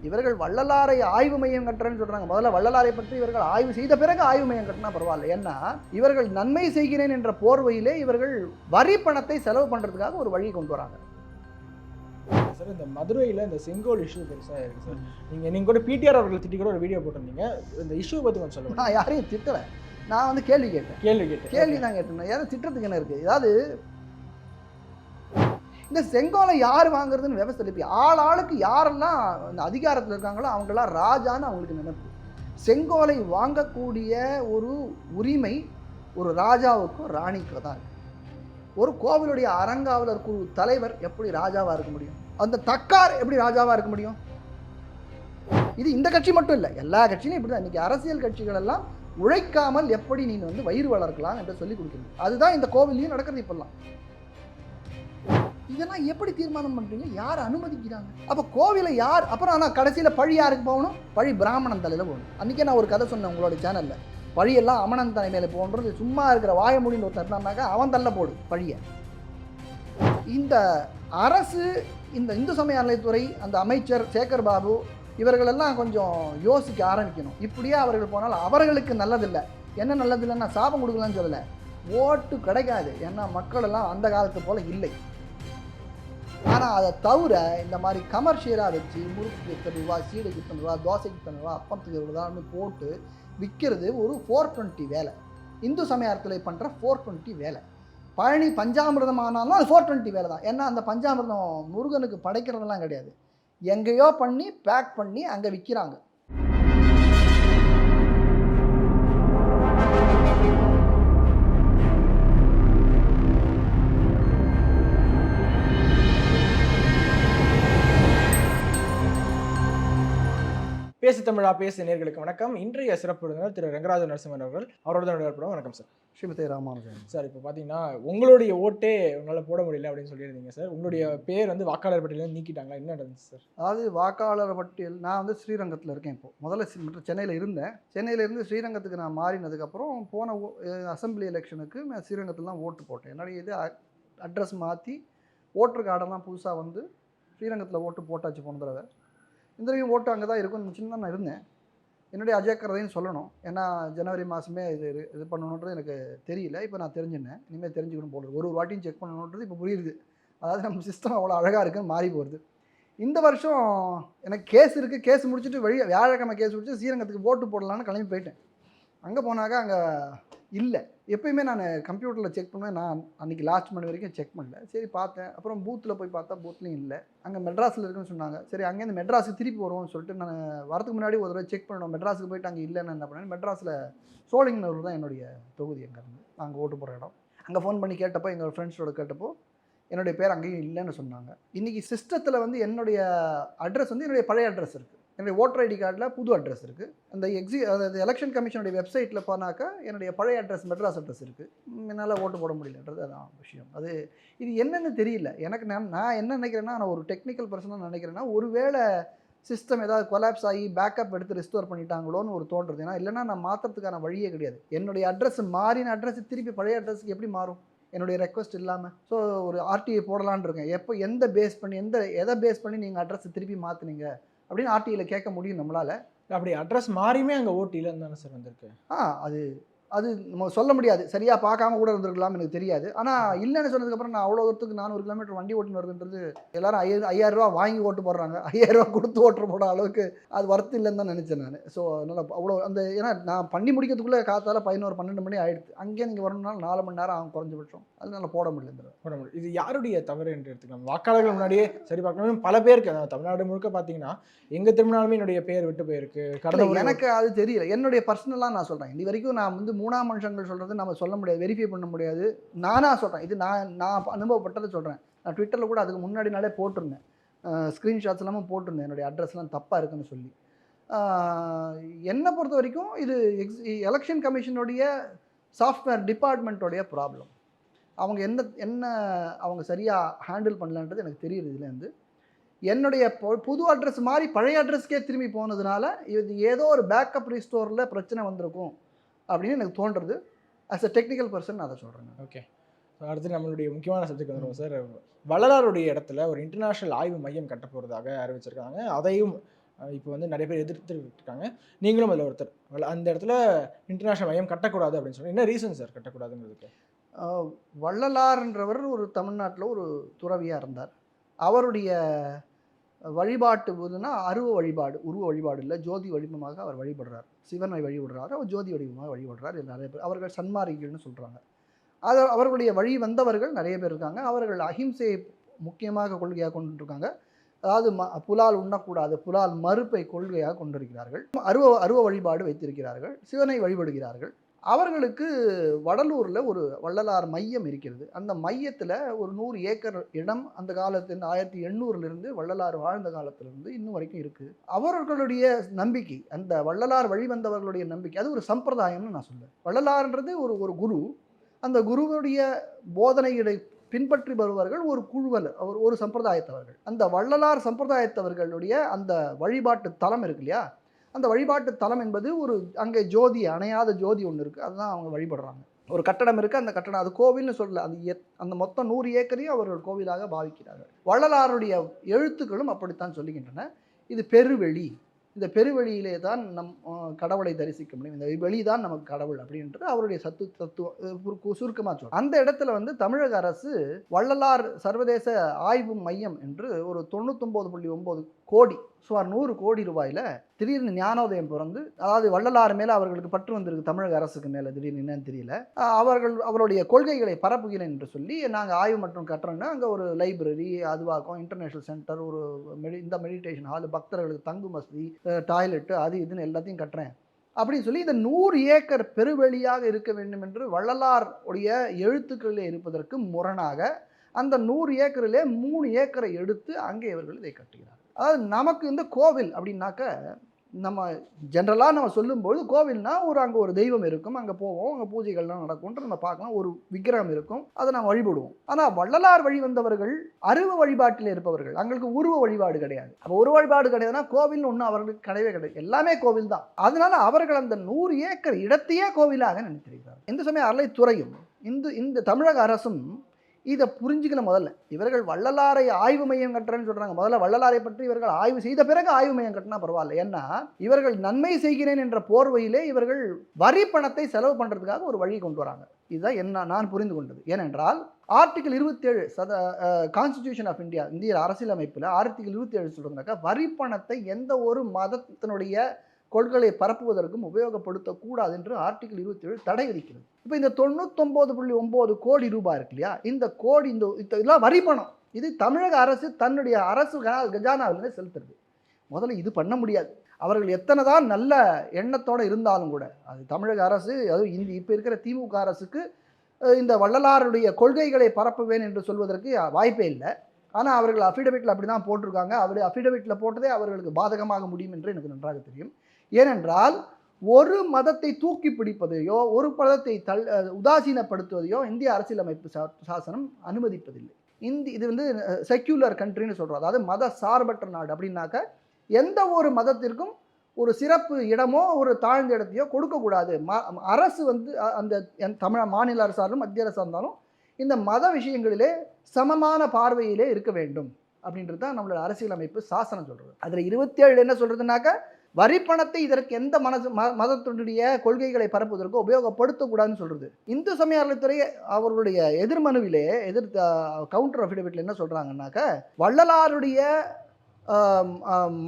இவர்கள் வள்ளலாரை ஆய்வு மையம் கட்டுறேன்னு சொல்றாங்க. முதல்ல வள்ளலாரை பற்றி இவர்கள் ஆய்வு செய்த பிறகு ஆய்வு மையம் கட்டினா பரவாயில்ல. ஏன்னா இவர்கள் நன்மை செய்கிறேன் என்ற போர்வையிலே இவர்கள் வரி பணத்தை செலவு பண்றதுக்காக ஒரு வழி கொண்டு வராங்க. சார் இந்த மதுரையில் இந்த செங்கோல் இஷ்யூ பெருசாக இருக்குது சார். நீங்கள் கூட பிடிஆர் அவர்கள் திட்டி கூட ஒரு வீடியோ போட்டிருந்தீங்க. இந்த இஷ்யூ பற்றி கொஞ்சம் சொல்லுங்கள். நான் யாரையும் திட்டலை, நான் வந்து கேள்வி கேட்டேன். கேள்வி தான் கேட்டேன். யாரும் திட்டத்துக்கு என்ன இருக்குது? ஏதாவது இந்த செங்கோலை யார் வாங்குறதுன்னு விவசாய இப்போ ஆளுக்கு யாரெல்லாம் இந்த அதிகாரத்தில் இருக்காங்களோ அவங்களாம் ராஜான்னு அவங்களுக்கு நினைப்பு. செங்கோலை வாங்கக்கூடிய ஒரு உரிமை ஒரு ராஜாவுக்கும் ராணிக்கும் தான் இருக்கு. ஒரு கோவிலுடைய அறங்காவலர் குழு தலைவர் எப்படி ராஜாவாக இருக்க முடியும்? அந்த தக்கார் எப்படி ராஜாவாக இருக்க முடியும்? இது இந்த கட்சி மட்டும் இல்லை, எல்லா கட்சியிலும் இப்படி தான். இன்றைக்கி அரசியல் கட்சிகள் எல்லாம் உழைக்காமல் எப்படி நீ வந்து வயிறு வளர்க்கலாம் என்று சொல்லி கொடுக்குறது. அதுதான் இந்த கோவிலையும் நடக்கிறது இப்பெல்லாம். இதெல்லாம் எப்படி தீர்மானம் பண்ணுறீங்க? யார் அனுமதிக்கிறாங்க? அப்போ கோவிலை யார்? அப்புறம் ஆனால் கடைசியில் பழி யாருக்கு போகணும்? பழி பிராமணன் தலையில் போகணும். அன்றைக்கே நான் ஒரு கதை சொன்னேன் உங்களோட சேனலில். பழியெல்லாம் அமனன் தலை மேலே போன்றது. சும்மா இருக்கிற வாய முடின்னு ஒருத்தர் இருந்தாக்கா அவன் தள்ள போடு பழியை. இந்த அரசு, இந்த இந்து சமய அறநிலையத்துறை, அந்த அமைச்சர் சேகர் பாபு இவர்களெல்லாம் கொஞ்சம் யோசிக்க ஆரம்பிக்கணும். இப்படியே அவர்கள் போனால் அவர்களுக்கு நல்லதில்லை. என்ன நல்லதில்லைன்னா சாபம் கொடுக்கலான்னு சொல்லலை, ஓட்டு கிடைக்காது. ஏன்னா மக்கள் எல்லாம் அந்த காலத்து போல் இல்லை. ஆனால் அதை தவிர இந்த மாதிரி கமர்ஷியலாக வச்சு முறுக்கு இத்தனை ரூபா, சீடைக்கு இத்தனை ரூபா, தோசைக்கு இத்தனை ரூபா, அப்பத்துக்கு ரூபான்னு போட்டு விற்கிறது ஒரு 420 வேலை. இந்து சமயத்தில் பண்ணுற 420 வேலை. பழனி பஞ்சாமிர்தம் ஆனாலும் அது 420 வேலை தான். ஏன்னா அந்த பஞ்சாமிர்தம் முருகனுக்கு படைக்கிறதெல்லாம் கிடையாது, எங்கேயோ பண்ணி பேக் பண்ணி அங்கே விற்கிறாங்க. பேசு தமிழா பேசு நேர்களுக்கு வணக்கம். இன்றைய சிறப்பு விருந்தினர் திரு ரங்கராஜ நரசிம்மன் அவர்கள். அவரோட தான் ஏற்படும். வணக்கம் சார். ஸ்ரீமதி ராமானுஜன் சார். இப்போ பார்த்தீங்கன்னா உங்களுடைய ஓட்டே உங்களால் போட முடியல அப்படின்னு சொல்லியிருந்தீங்க சார். உங்களுடைய பேர் வந்து வாக்காளர் பட்டியலில் நீக்கிட்டாங்களா? என்ன நடந்துச்சு சார்? அதாவது வாக்காளர் பட்டியல், நான் வந்து ஸ்ரீரங்கத்தில் இருக்கேன். இப்போது முதல்ல சென்னையில் இருந்தேன். சென்னையிலேருந்து ஸ்ரீரங்கத்துக்கு நான் மாறினதுக்கப்புறம் போன அசம்பிளி எலெக்ஷனுக்கு நான் ஸ்ரீரங்கத்தில் தான் ஓட்டு போட்டேன். என்னுடைய இது அட்ரஸ் மாற்றி ஓட்டர் கார்டெல்லாம் புதுசாக வந்து ஸ்ரீரங்கத்தில் ஓட்டு போட்டாச்சு போன தடவை. இந்த தடவையும் ஓட்டு அங்கே தான் இருக்கும் சின்ன நான் இருந்தேன். என்னுடைய அஜயக்கரதையும் சொல்லணும். ஏன்னா ஜனவரி மாதமே இது பண்ணணுன்றது எனக்கு தெரியல. இப்போ நான் தெரிஞ்சுனேன். இனிமேல் தெரிஞ்சுக்கணும் போடுறது. ஒரு வாட்டியும் செக் பண்ணணுன்றது இப்போ புரியுது. அதாவது நம்ம சிஸ்டம் அவ்வளோ அழகாக இருக்குன்னு மாறி போகிறது. இந்த வருஷம் எனக்கு கேஸ் இருக்குது. கேஸ் முடிச்சுட்டு வியாழக்கிழமை கேஸ் முடிச்சு ஸ்ரீரங்கத்துக்கு ஓட்டு போடலான்னு கிளம்பி போயிட்டேன். அங்கே போனாக்கா அங்கே இல்லை. எப்பயுமே நான் கம்ப்யூட்டரில் செக் பண்ணுவேன். நான் அன்றைக்கி லாஸ்ட் மணி வரைக்கும் செக் பண்ணல. சரி பார்த்தேன். அப்புறம் பூத்தில் போய் பார்த்தா பூத்லேயும் இல்லை. அங்கே மெட்ராஸில் இருக்குன்னு சொன்னாங்க. சரி அங்கேருந்து மெட்ராஸுக்கு திருப்பி வருவோம்னு சொல்லிட்டு நான் வரதுக்கு முன்னாடி ஒரு தடவை செக் பண்ணணும். மெட்ராஸுக்கு போயிட்டு அங்கே இல்லைன்னு என்ன பண்ணேன், மெட்ராஸில் சோழிங்கநல்லூர் தான் என்னுடைய தொகுதி. அங்கேருந்து அங்கே ஓட்டு போகிற இடம். அங்கே ஃபோன் பண்ணி கேட்டப்போ, எங்கள் ஃப்ரெண்ட்ஸோட கேட்டப்போ என்னுடைய பேர் அங்கேயும் இல்லைன்னு சொன்னாங்க. இன்றைக்கி சிஸ்டத்தில் வந்து என்னுடைய அட்ரஸ் வந்து என்னுடைய பழைய அட்ரஸ் இருக்குது. என்னுடைய ஓட்டர் ஐடி கார்டில் புது அட்ரஸ் இருக்குது. அந்த அதாவது எலெக்ஷன் கமிஷனுடைய வெப்சைட்டில் போனாக்கா என்னுடைய பழைய அட்ரஸ் மெட்ராஸ் அட்ரஸ் இருக்குது. என்னால் ஓட்டு போட முடியலன்றது அதான் விஷயம். இது என்னென்னு தெரியல எனக்கு. நான் என்ன நினைக்கிறேன்னா, நான் ஒரு டெக்னிக்கல் பர்சனாக நினைக்கிறேன்னா, ஒருவேளை சிஸ்டம் ஏதாவது கொலாப்ஸ் ஆகி பேக்கப் எடுத்து ரெஸ்டோர் பண்ணிட்டாங்களோன்னு ஒரு தோன்றுறது. ஏன்னா இல்லைனா நான் மாற்றுறதுக்கான வழியே கிடையாது. என்னுடைய அட்ரஸ் மாறின அட்ரஸ் திருப்பி பழைய அட்ரஸுக்கு எப்படி மாறும் என்னுடைய ரெக்வஸ்ட் இல்லாமல்? ஸோ ஒரு ஆர்டிஐ போடலான்னு இருக்கேன். எதை பேஸ் பண்ணி நீங்கள் அட்ரஸ் திருப்பி மாற்றுனீங்க அப்படின்னு ஆர்டிஐயில் கேட்க முடியும் நம்மளால். அப்படி அட்ரஸ் மாறியுமே அங்கே ஓட்டு இல்லைன்னு தானே சார் வந்திருக்கு. அது நம்ம சொல்ல முடியாது. சரியாக பார்க்காம கூட இருந்திருக்கலாம், எனக்கு தெரியாது. ஆனால் இல்லைன்னு சொன்னதுக்கப்புறம் நான் அவ்வளோ தூரத்துக்கு 400 கிலோமீட்டர் வண்டி ஓட்டுன்னு வருதுன்றது எல்லாரும் 5000 ரூபா வாங்கி ஓட்டு போடுறாங்க. 5000 ரூபா கொடுத்து ஓட்டு போடுற அளவுக்கு அது ஒர்த்து இல்லைன்னு தான் நினச்சேன் நான். ஸோ அதனால் அவ்வளோ ஏன்னா நான் பண்ணி முடிக்கிறதுக்குள்ளே காத்தால 11-12 மணி ஆகிடுது. அங்கேயே நீங்கள் வரணும்னாலும் 4 மணி நேரம் ஆகும் குறைஞ்சபட்சம். அதனால போட முடியல. இது யாருடைய தவறு என்று எடுத்துக்கலாம்? வாக்காளர்கள் முன்னாடியே சரி பார்க்கணும். பல பேருக்கு தமிழ்நாடு முழுக்க பார்த்தீங்கன்னா எங்கே திரும்பினாலுமே என்னுடைய பேர் விட்டு போயிருக்கு. எனக்கு அது தெரியல. என்னுடைய பர்சனலாக நான் சொல்கிறேன். இது வரைக்கும் நான் வந்து 3ஆம் மனுஷங்கள் சொல்கிறது நம்ம சொல்ல முடியாது, வெரிஃபை பண்ண முடியாது. நானாக சொல்கிறேன். இது நான் அனுபவப்பட்டதை சொல்கிறேன். நான் ட்விட்டரில் கூட அதுக்கு முன்னாடி நாளே போட்டிருந்தேன். ஸ்க்ரீன்ஷாட்ஸ் எல்லாமே போட்டிருந்தேன். என்னுடைய அட்ரஸ்லாம் தப்பாக இருக்குன்னு சொல்லி. என்னை பொறுத்த வரைக்கும் இது எலெக்ஷன் கமிஷனுடைய சாஃப்ட்வேர் டிபார்ட்மெண்ட்டோடைய ப்ராப்ளம். அவங்க என்ன அவங்க சரியாக ஹேண்டில் பண்ணலன்றது எனக்கு தெரியுது. இதுலேருந்து என்னுடைய புது அட்ரஸ் மாதிரி பழைய அட்ரஸ்க்கே திரும்பி போனதுனால இது ஏதோ ஒரு பேக்கப் ரீஸ்டோரில் பிரச்சனை வந்திருக்கும் அப்படின்னு எனக்கு தோன்றுறது. ஆஸ் அ டெக்னிக்கல் பர்சன் நான் அதை சொல்கிறேன். ஓகே, அடுத்து நம்மளுடைய முக்கியமான சப்ஜெக்ட் வந்துடும் சார். வள்ளலாருடைய இடத்துல ஒரு இன்டர்நேஷ்னல் ஆய்வு மையம் கட்ட போகிறதாக அறிவிச்சிருக்காங்க. அதையும் இப்போ வந்து நிறைய பேர் எதிர்த்துட்டு இருக்காங்க, நீங்களும் அதில் ஒருத்தர். அந்த இடத்துல இன்டர்நேஷனல் மையம் கட்டக்கூடாது அப்படின்னு சொல்லி என்ன ரீசன் சார் கட்டக்கூடாதுங்கிறதுக்கு? வள்ளலார்ன்றவர் ஒரு தமிழ்நாட்டில் ஒரு துறவியாக இருந்தார். அவருடைய வழிபாட்டு போதுன்னா அருவ வழிபாடு, உருவ வழிபாடு இல்லை, ஜோதி வடிவமாக அவர் வழிபடுறார். சிவனை வழிபடுறாரு, அவர் ஜோதி வடிவமாக வழிபடுறார். இது நிறைய பேர் அவர்கள் சன்மார்க்கிகள்னு சொல்கிறாங்க. அது அவர்களுடைய வழி வந்தவர்கள் நிறைய பேர் இருக்காங்க. அவர்கள் அஹிம்சையை முக்கியமாக கொள்கையாக கொண்டிருக்காங்க. அதாவது புலால் உண்ணக்கூடாது, புலால் மறுப்பை கொள்கையாக கொண்டிருக்கிறார்கள். அருவ வழிபாடு வைத்திருக்கிறார்கள், சிவனை வழிபடுகிறார்கள். அவர்களுக்கு வடலூரில் ஒரு வள்ளலார் மையம் இருக்கிறது. அந்த மையத்தில் ஒரு 100 ஏக்கர் இடம் அந்த காலத்தில் 1800 வள்ளலார் வாழ்ந்த காலத்திலிருந்து இன்னும் வரைக்கும் இருக்குது. அவர்களுடைய நம்பிக்கை, அந்த வள்ளலார் வழிவந்தவர்களுடைய நம்பிக்கை, அது ஒரு சம்பிரதாயம்னு நான் சொல்லுவேன். வள்ளலார்ன்றது ஒரு குரு. அந்த குருவுடைய போதனைகளை பின்பற்றி வருபவர்கள் ஒரு குழுவல், ஒரு சம்பிரதாயத்தவர்கள். அந்த வள்ளலார் சம்பிரதாயத்தவர்களுடைய அந்த வழிபாட்டு தலம் இருக்கு இல்லையா, அந்த வழிபாட்டு தலம் என்பது ஒரு அங்கே ஜோதி, அணையாத ஜோதி ஒன்று இருக்குது. அதுதான் அவங்க வழிபடுறாங்க. ஒரு கட்டடம் இருக்குது, அந்த கட்டடம் அது கோவில்னு சொல்லல, அந்த மொத்தம் 100 ஏக்கரையும் அவர்கள் கோவிலாக பாவிக்கிறார்கள். வள்ளலாருடைய எழுத்துக்களும் அப்படித்தான் சொல்லுகின்றன. இது பெருவெளி, இந்த பெருவெளியிலே தான் நம் கடவுளை தரிசிக்க முடியும், இந்த வெளி தான் நமக்கு கடவுள் அப்படின்றது அவருடைய தத்துவம் சுருக்கமாக சொல்லும். அந்த இடத்துல வந்து தமிழக அரசு வள்ளலார் சர்வதேச ஆய்வு மையம் என்று ஒரு 99.9 கோடி, சுமார் 100 கோடி ரூபாயில் திடீர்னு ஞானோதயம் பிறந்து, அதாவது வள்ளலார் மேலே அவர்களுக்கு பற்று வந்திருக்கு, தமிழக அரசுக்கு மேலே திடீர்னு என்னன்னு தெரியல. அவருடைய கொள்கைகளை பரப்புகிறேன் என்று சொல்லி நாங்கள் ஆய்வு மற்றும் கட்டுறோன்னா அங்கே ஒரு லைப்ரரி, அதுவாக்கும் இன்டர்நேஷ்னல் சென்டர், ஒரு இந்த மெடிடேஷன் ஹால், பக்தர்களுக்கு தங்கும் வசதி, டாய்லெட்டு, அது இதுன்னு எல்லாத்தையும் கட்டுறேன் அப்படின்னு சொல்லி இந்த 100 ஏக்கர் பெருவெளியாக இருக்க வேண்டும் என்று வள்ளலார் உடைய எழுத்துக்களிலே இருப்பதற்கு முரணாக அந்த 100 ஏக்கரிலே 3 ஏக்கரை எடுத்து அங்கே இவர்கள் இதை கட்டுகிறார். அதாவது நமக்கு இந்த கோவில் அப்படின்னாக்க, நம்ம ஜென்ரலாக நம்ம சொல்லும்போது கோவில்னா அங்கே ஒரு தெய்வம் இருக்கும், அங்கே போவோம், அங்கே பூஜைகள்லாம் நடக்கும்ன்ற நம்ம பார்க்கலாம், ஒரு விக்கிரகம் இருக்கும், அதை நம்ம வழிபடுவோம். ஆனால் வள்ளலார் வழி வந்தவர்கள் அருவ வழிபாட்டில் இருப்பவர்கள், அவங்களுக்கு உருவ வழிபாடு கிடையாது. அப்போ உருவ வழிபாடு கிடையாதுன்னா கோவில்னு ஒன்றும் அவர்களுக்கு கிடையவே கிடையாது, எல்லாமே கோவில் தான். அதனால அவர்கள் அந்த 100 ஏக்கர் இடத்தையே கோவிலாக நினைத்திருக்கிறார். இந்த சமயம் அறளைத்துறையும் இந்த தமிழக அரசும் இதை புரிஞ்சுக்கணும். முதல்ல இவர்கள் வள்ளலாரை ஆய்வு மையம் கட்டுறேன்னு சொல்கிறாங்க. முதல்ல வள்ளலாரை பற்றி இவர்கள் ஆய்வு செய்த பிறகு ஆய்வு மையம் கட்டினா பரவாயில்ல. ஏன்னா இவர்கள் நன்மை செய்கிறேன் என்ற போர்வையிலே இவர்கள் வரி பணத்தை செலவு பண்ணுறதுக்காக ஒரு வழி கொண்டு வராங்க. இதுதான் நான் புரிந்து கொண்டது. ஏனென்றால் ஆர்டிகிள் 27 கான்ஸ்டிடியூஷன் ஆஃப் இந்தியா, இந்திய அரசியலமைப்பில் ஆர்டிகிள் 27 சொல்கிறதுனாக்கா வரி பணத்தை எந்த ஒரு மதத்தினுடைய கொள்கையை பரப்புவதற்கும் உபயோகப்படுத்தக்கூடாது என்று ஆர்டிகிள் 27 தடை விதிக்கிறது. இப்போ இந்த 99.9 கோடி ரூபாய் இருக்கு இல்லையா, இந்த கோடி இதெல்லாம் வரி பணம். இது தமிழக அரசு தன்னுடைய அரசு கஜானாவிலிருந்து செலுத்துறது. முதல்ல இது பண்ண முடியாது. அவர்கள் எத்தனை தான் நல்ல எண்ணத்தோடு இருந்தாலும் கூட அது தமிழக அரசு, அதுவும் இப்போ இருக்கிற திமுக அரசுக்கு இந்த வள்ளலாருடைய கொள்கைகளை பரப்புவேன் என்று சொல்வதற்கு வாய்ப்பே இல்லை. ஆனால் அவர்கள் அஃபிடவிட்டில் அப்படி தான் போட்டிருக்காங்க. அஃபிடவிட்டில் போட்டதே அவர்களுக்கு பாதகமாக முடியும் என்று எனக்கு நன்றாக தெரியும். ஏனென்றால் ஒரு மதத்தை தூக்கி பிடிப்பதையோ ஒரு மதத்தை உதாசீனப்படுத்துவதையோ இந்திய அரசியலமைப்பு சாசனம் அனுமதிப்பதில்லை. இது வந்து செக்யூலர் கண்ட்ரின்னு சொல்கிறோம், அதாவது மத சார்பற்ற நாடு. அப்படின்னாக்க எந்த ஒரு மதத்திற்கும் ஒரு சிறப்பு இடமோ ஒரு தாழ்ந்த இடத்தையோ கொடுக்கக்கூடாது. அரசு வந்து அந்த தமிழ் மாநில அரசாலும் மத்திய அரசாக இருந்தாலும் இந்த மத விஷயங்களிலே சமமான பார்வையிலே இருக்க வேண்டும் அப்படின்றது தான் நம்மளோட அரசியலமைப்பு சாசனம் சொல்கிறது. அதில் 27 என்ன சொல்கிறதுனாக்க, வரி பணத்தை இதற்கு எந்த மதத்தினுடைய கொள்கைகளை பரப்புவதற்கு உபயோகப்படுத்தக்கூடாதுன்னு சொல்கிறது. இந்து சமய அறநிலையத்துறை அவர்களுடைய எதிர்மனுவிலே கவுண்டர் அஃபிடவிட்டில் என்ன சொல்கிறாங்கன்னாக்க, வள்ளலாருடைய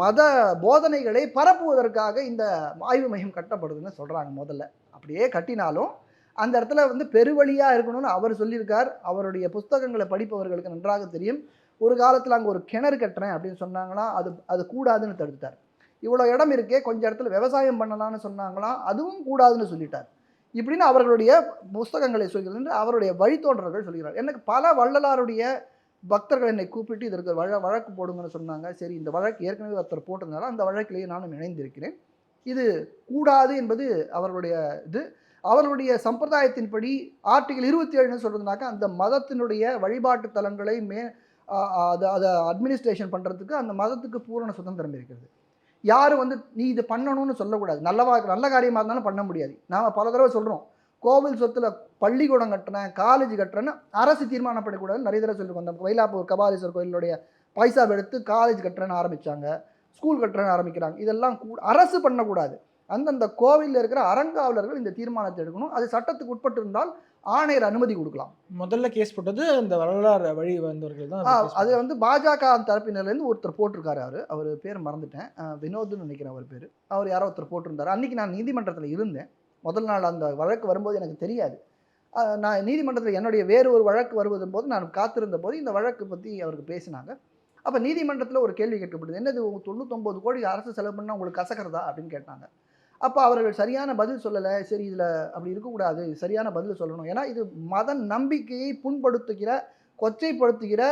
மத போதனைகளை பரப்புவதற்காக இந்த ஆய்வு மையம் கட்டப்படுதுன்னு சொல்கிறாங்க. முதல்ல அப்படியே கட்டினாலும் அந்த இடத்துல வந்து பெருவழியாக இருக்கணும்னு அவர் சொல்லியிருக்கார். அவருடைய புஸ்தகங்களை படிப்பவர்களுக்கு நன்றாக தெரியும். ஒரு காலத்தில் அங்கே ஒரு கிணறு கட்டுறேன் அப்படின்னு சொன்னாங்களாம், அது கூடாதுன்னு தடுத்தார். இவ்வளோ இடம் இருக்கே, கொஞ்சம் இடத்துல விவசாயம் பண்ணலான்னு சொன்னாங்களாம், அதுவும் கூடாதுன்னு சொல்லிட்டார். இப்படின்னு அவர்களுடைய புஸ்தகங்களை சொல்கிறது என்று அவருடைய வழித்தோன்றர்கள் சொல்கிறார். எனக்கு பல வள்ளலாருடைய பக்தர்கள் என்னை கூப்பிட்டு இதற்கு வழக்கு போடுங்கன்னு சொன்னாங்க. சரி, இந்த வழக்கு ஏற்கனவே ஒருத்தர் போட்டிருந்தாலும் அந்த வழக்கிலேயே நானும் இணைந்திருக்கிறேன். இது கூடாது என்பது அவர்களுடைய இது. அவர்களுடைய சம்பிரதாயத்தின்படி ஆர்டிகிள் 27 சொல்கிறதுனாக்கா, அந்த மதத்தினுடைய வழிபாட்டு தலங்களை அதை அட்மினிஸ்ட்ரேஷன் பண்ணுறதுக்கு அந்த மதத்துக்கு பூரண சுதந்திரம் இருக்கிறது. யாரும் வந்து நீ இது பண்ணணும்னு சொல்லக்கூடாது. நல்ல காரியமாக இருந்தாலும் பண்ண முடியாது. நாம் பல தடவை சொல்கிறோம், கோவில் சொத்தில் பள்ளிக்கூடம் கட்டுறேன், காலேஜ் கட்டுறேன்னு அரசு தீர்மானம் பண்ணக்கூடாதுன்னு நிறைய தடவை சொல்லியிருக்கோம். அந்த மயிலாப்பூர் கபாலீஸ்வரர் கோயிலுடைய பைசா எடுத்து காலேஜ் கட்டுறேன்னு ஆரம்பித்தாங்க. ஸ்கூல் கட்டுற ஆரம்பிக்கிறாங்க. இதெல்லாம் அரசு பண்ணக்கூடாது. அந்தந்த கோவிலில் இருக்கிற அறங்காவலர்கள் இந்த தீர்மானத்தை எடுக்கணும். அது சட்டத்துக்கு உட்பட்டு இருந்தால் ஆணையர் அனுமதி கொடுக்கலாம். முதல்ல கேஸ் போட்டது அந்த வரலாறு வழி வந்தவர்கள் தான். அது வந்து பாஜக தரப்பினர்லேருந்து ஒருத்தர் போட்டிருக்காரு. அவர் பேர் மறந்துட்டேன், வினோத்னு நினைக்கிறேன் அவர் பேர். அவர் யாரோ ஒருத்தர் போட்டிருந்தார். அன்றைக்கி நான் நீதிமன்றத்தில் இருந்தேன். முதல் நாள் அந்த வழக்கு வரும்போது எனக்கு தெரியாது. நான் நீதிமன்றத்தில் என்னுடைய வேறு ஒரு வழக்கு வருவதும் போது நான் காத்திருந்த போது இந்த வழக்கு பற்றி அவருக்கு பேசினாங்க. அப்போ நீதிமன்றத்தில் ஒரு கேள்வி கேட்கப்படுது, என்னது 99 கோடி அரசு செலவு பண்ணால் உங்களுக்கு கசக்கிறதா அப்படின்னு கேட்டாங்க. அப்போ அவர்கள் சரியான பதில் சொல்லலை. சரி, இதில் அப்படி இருக்கக்கூடாது, சரியான பதில் சொல்லணும். ஏன்னா இது மத நம்பிக்கையை புண்படுத்துகிற, கொச்சைப்படுத்துகிற,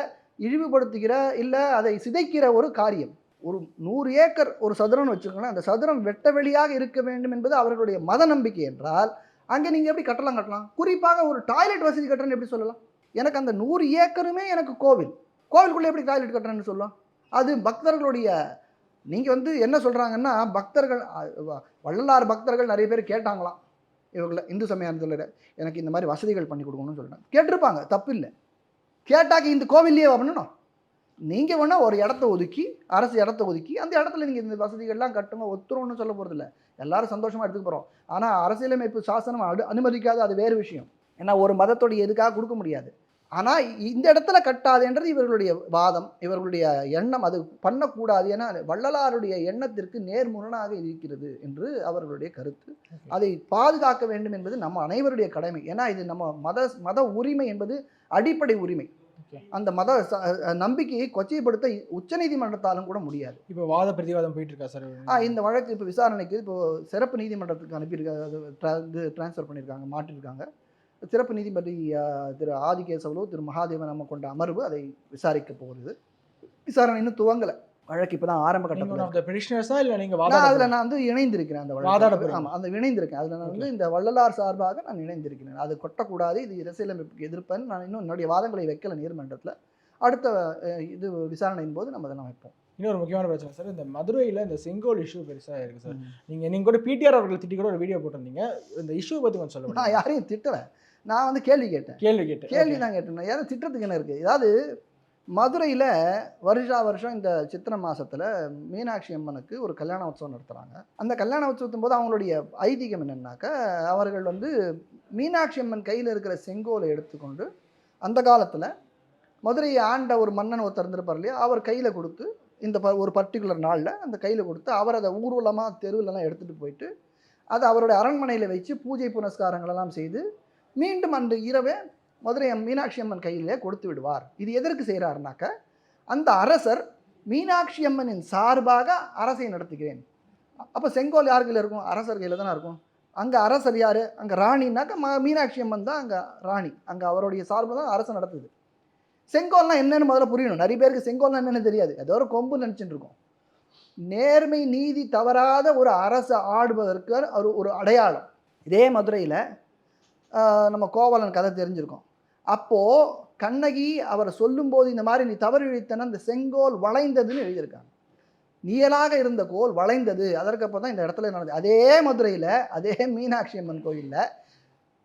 இழிவுபடுத்துகிற, இல்லை அதை சிதைக்கிற ஒரு காரியம். ஒரு 100 ஏக்கர் ஒரு சதுரம்னு வச்சுக்கோங்களேன், அந்த சதுரம் வெட்ட வெளியாக இருக்க வேண்டும் என்பது அவர்களுடைய மத நம்பிக்கை என்றால் அங்கே நீங்கள் எப்படி கட்டலாம்? குறிப்பாக ஒரு டாய்லெட் வசதி கட்டுறேன்னு எப்படி சொல்லலாம்? எனக்கு அந்த 100 ஏக்கருமே எனக்கு கோவிலுக்குள்ளே எப்படி டாய்லெட் கட்டுறேன்னு சொல்லலாம்? அது பக்தர்களுடைய, நீங்கள் வந்து என்ன சொல்கிறாங்கன்னா, பக்தர்கள் வள்ளலார் பக்தர்கள் நிறைய பேர் கேட்டாங்களாம் இவங்கள இந்து சமயத்தில் எனக்கு இந்த மாதிரி வசதிகள் பண்ணி கொடுக்கணும்னு சொல்லிட்டாங்க. கேட்டிருப்பாங்க, தப்பு இல்லை. கேட்டாக்க இந்த கோவில்லையே பண்ணணும். நீங்கள் வேணால் ஒரு இடத்த ஒதுக்கி, அரசு இடத்த ஒதுக்கி அந்த இடத்துல நீங்கள் இந்த வசதிகள்லாம் கட்டுங்க, ஒத்துருன்னு சொல்ல போகிறதில்ல. எல்லாரும் சந்தோஷமாக எடுத்துக்க போகிறோம். ஆனால் அரசியலமைப்பு சாசனம் அனுமதிக்காது, அது வேறு விஷயம். ஏன்னா ஒரு மதத்தோடைய எதுக்காக கொடுக்க முடியாது. ஆனால் இந்த இடத்துல கட்டாதுன்றது இவர்களுடைய வாதம், இவர்களுடைய எண்ணம். அது பண்ணக்கூடாது, ஏன்னா வள்ளலாருடைய எண்ணத்திற்கு நேர்முரணாக இருக்கிறது என்று அவர்களுடைய கருத்து. அதை பாதுகாக்க வேண்டும் என்பது நம்ம அனைவருடைய கடமை. ஏன்னா இது நம்ம மத உரிமை என்பது அடிப்படை உரிமை. அந்த மத நம்பிக்கையை கொச்சைப்படுத்த உச்சநீதிமன்றத்தாலும் கூட முடியாது. இப்போ வாத பிரதிவாதம் போயிட்டு இருக்கா சார்? இந்த வழக்கு இப்போ விசாரணைக்கு இப்போ சிறப்பு நீதிமன்றத்துக்கு அனுப்பியிருக்காங்க, டிரான்ஸ்ஃபர் பண்ணியிருக்காங்க, மாற்றிருக்காங்க. சிறப்பு நீதிபதி திரு ஆதிகேசவலு, திரு மகாதேவன் நம்ம கொண்ட அமர்வு அதை விசாரிக்க போகிறது. விசாரணை இன்னும் துவங்கலை. வழக்கு இப்போ தான் ஆரம்ப கட்டத்தில். அதில் நான் வந்து இணைந்திருக்கிறேன். அந்த வழக்கு, ஆமாம், அந்த இணைந்திருக்கேன். அதில் நான் வந்து இந்த வள்ளலார் சார்பாக நான் இணைந்திருக்கிறேன். அது கொட்டக்கூடாது, இது அரசியலமைப்புக்கு எதிர்ப்பேன்னு நான் இன்னும் என்னுடைய வாதங்களை வைக்கல நீதிமன்றத்தில். அடுத்த இது விசாரணையின் போது நம்ம அதெல்லாம் வைப்போம். இன்னொரு முக்கியமான பிரச்சனை சார், இந்த மதுரையில் இந்த செங்கோல் இஷ்யூ பெருசாக இருக்குது சார். நீங்கள் கூட பிடிஆர் அவர்கள் திட்டி கூட ஒரு வீடியோ போட்டிருந்தீங்க. இந்த இஷ்யூ பற்றி கொஞ்சம் சொல்லுங்கள். நான் யாரையும் திட்டலை, நான் வந்து கேள்வி கேட்டேன். கேள்வி தான் கேட்டேன். யாரும் திட்டத்துக்கு என்ன இருக்குது? ஏதாவது மதுரையில் வருஷம் இந்த சித்திரை மாதத்தில் மீனாட்சி அம்மனுக்கு ஒரு கல்யாண உற்சவம் நடத்துகிறாங்க. அந்த கல்யாண உற்சவத்தின் போது அவங்களுடைய ஐதீகம் என்னென்னாக்கா, அவர்கள் வந்து மீனாட்சி அம்மன் கையில் இருக்கிற செங்கோலை எடுத்துக்கொண்டு அந்த காலத்தில் மதுரையை ஆண்ட ஒரு மன்னன் ஒருத்தர் இருந்திருப்பார் இல்லையா, அவர் கையில் கொடுத்து இந்த ஒரு பர்டிகுலர் நாளில் அந்த கையில் கொடுத்து அவர் அதை ஊர்வலமாக தெருவிலலாம் எடுத்துகிட்டு போயிட்டு அதை அவருடைய அரண்மனையில் வச்சு பூஜை புனஸ்காரங்களெல்லாம் செய்து மீண்டும் அன்று இரவே மதுரை மீனாட்சி அம்மன் கையிலே கொடுத்து விடுவார். இது எதற்கு செய்கிறாருனாக்க, அந்த அரசர் மீனாட்சி அம்மனின் சார்பாக அரசை நடத்துகிறேன். அப்போ செங்கோல் யார் கையில் இருக்கும்? அரசர் கையில் தானே இருக்கும். அங்கே அரசர் யார்? அங்கே ராணினாக்க மீனாட்சி அம்மன் தான் அங்கே ராணி. அங்கே அவருடைய சார்பு தான் அரசு நடத்துது. செங்கோல்னால் என்னென்னு முதல்ல புரியணும். நிறைய பேருக்கு செங்கோல்னால் என்னென்னு தெரியாது. ஏதோ ஒரு கொம்பு நினச்சிட்டு இருக்கோம். நேர்மை நீதி தவறாத ஒரு அரசு ஆடுவதற்கு ஒரு அடையாளம். இதே மதுரையில் நம்ம கோவலன் கதை தெரிஞ்சிருக்கோம். அப்போது கண்ணகி அவர் சொல்லும்போது இந்த மாதிரி நீ தவறு இழைத்தன அந்த செங்கோல் வளைந்ததுன்னு எழுதியிருக்காங்க. நீயலாக இருந்த கோல் வளைந்தது. அதற்கப்புறம் தான் இந்த இடத்துல நடந்தது. அதே மதுரையில் அதே மீனாட்சி அம்மன் கோயிலில்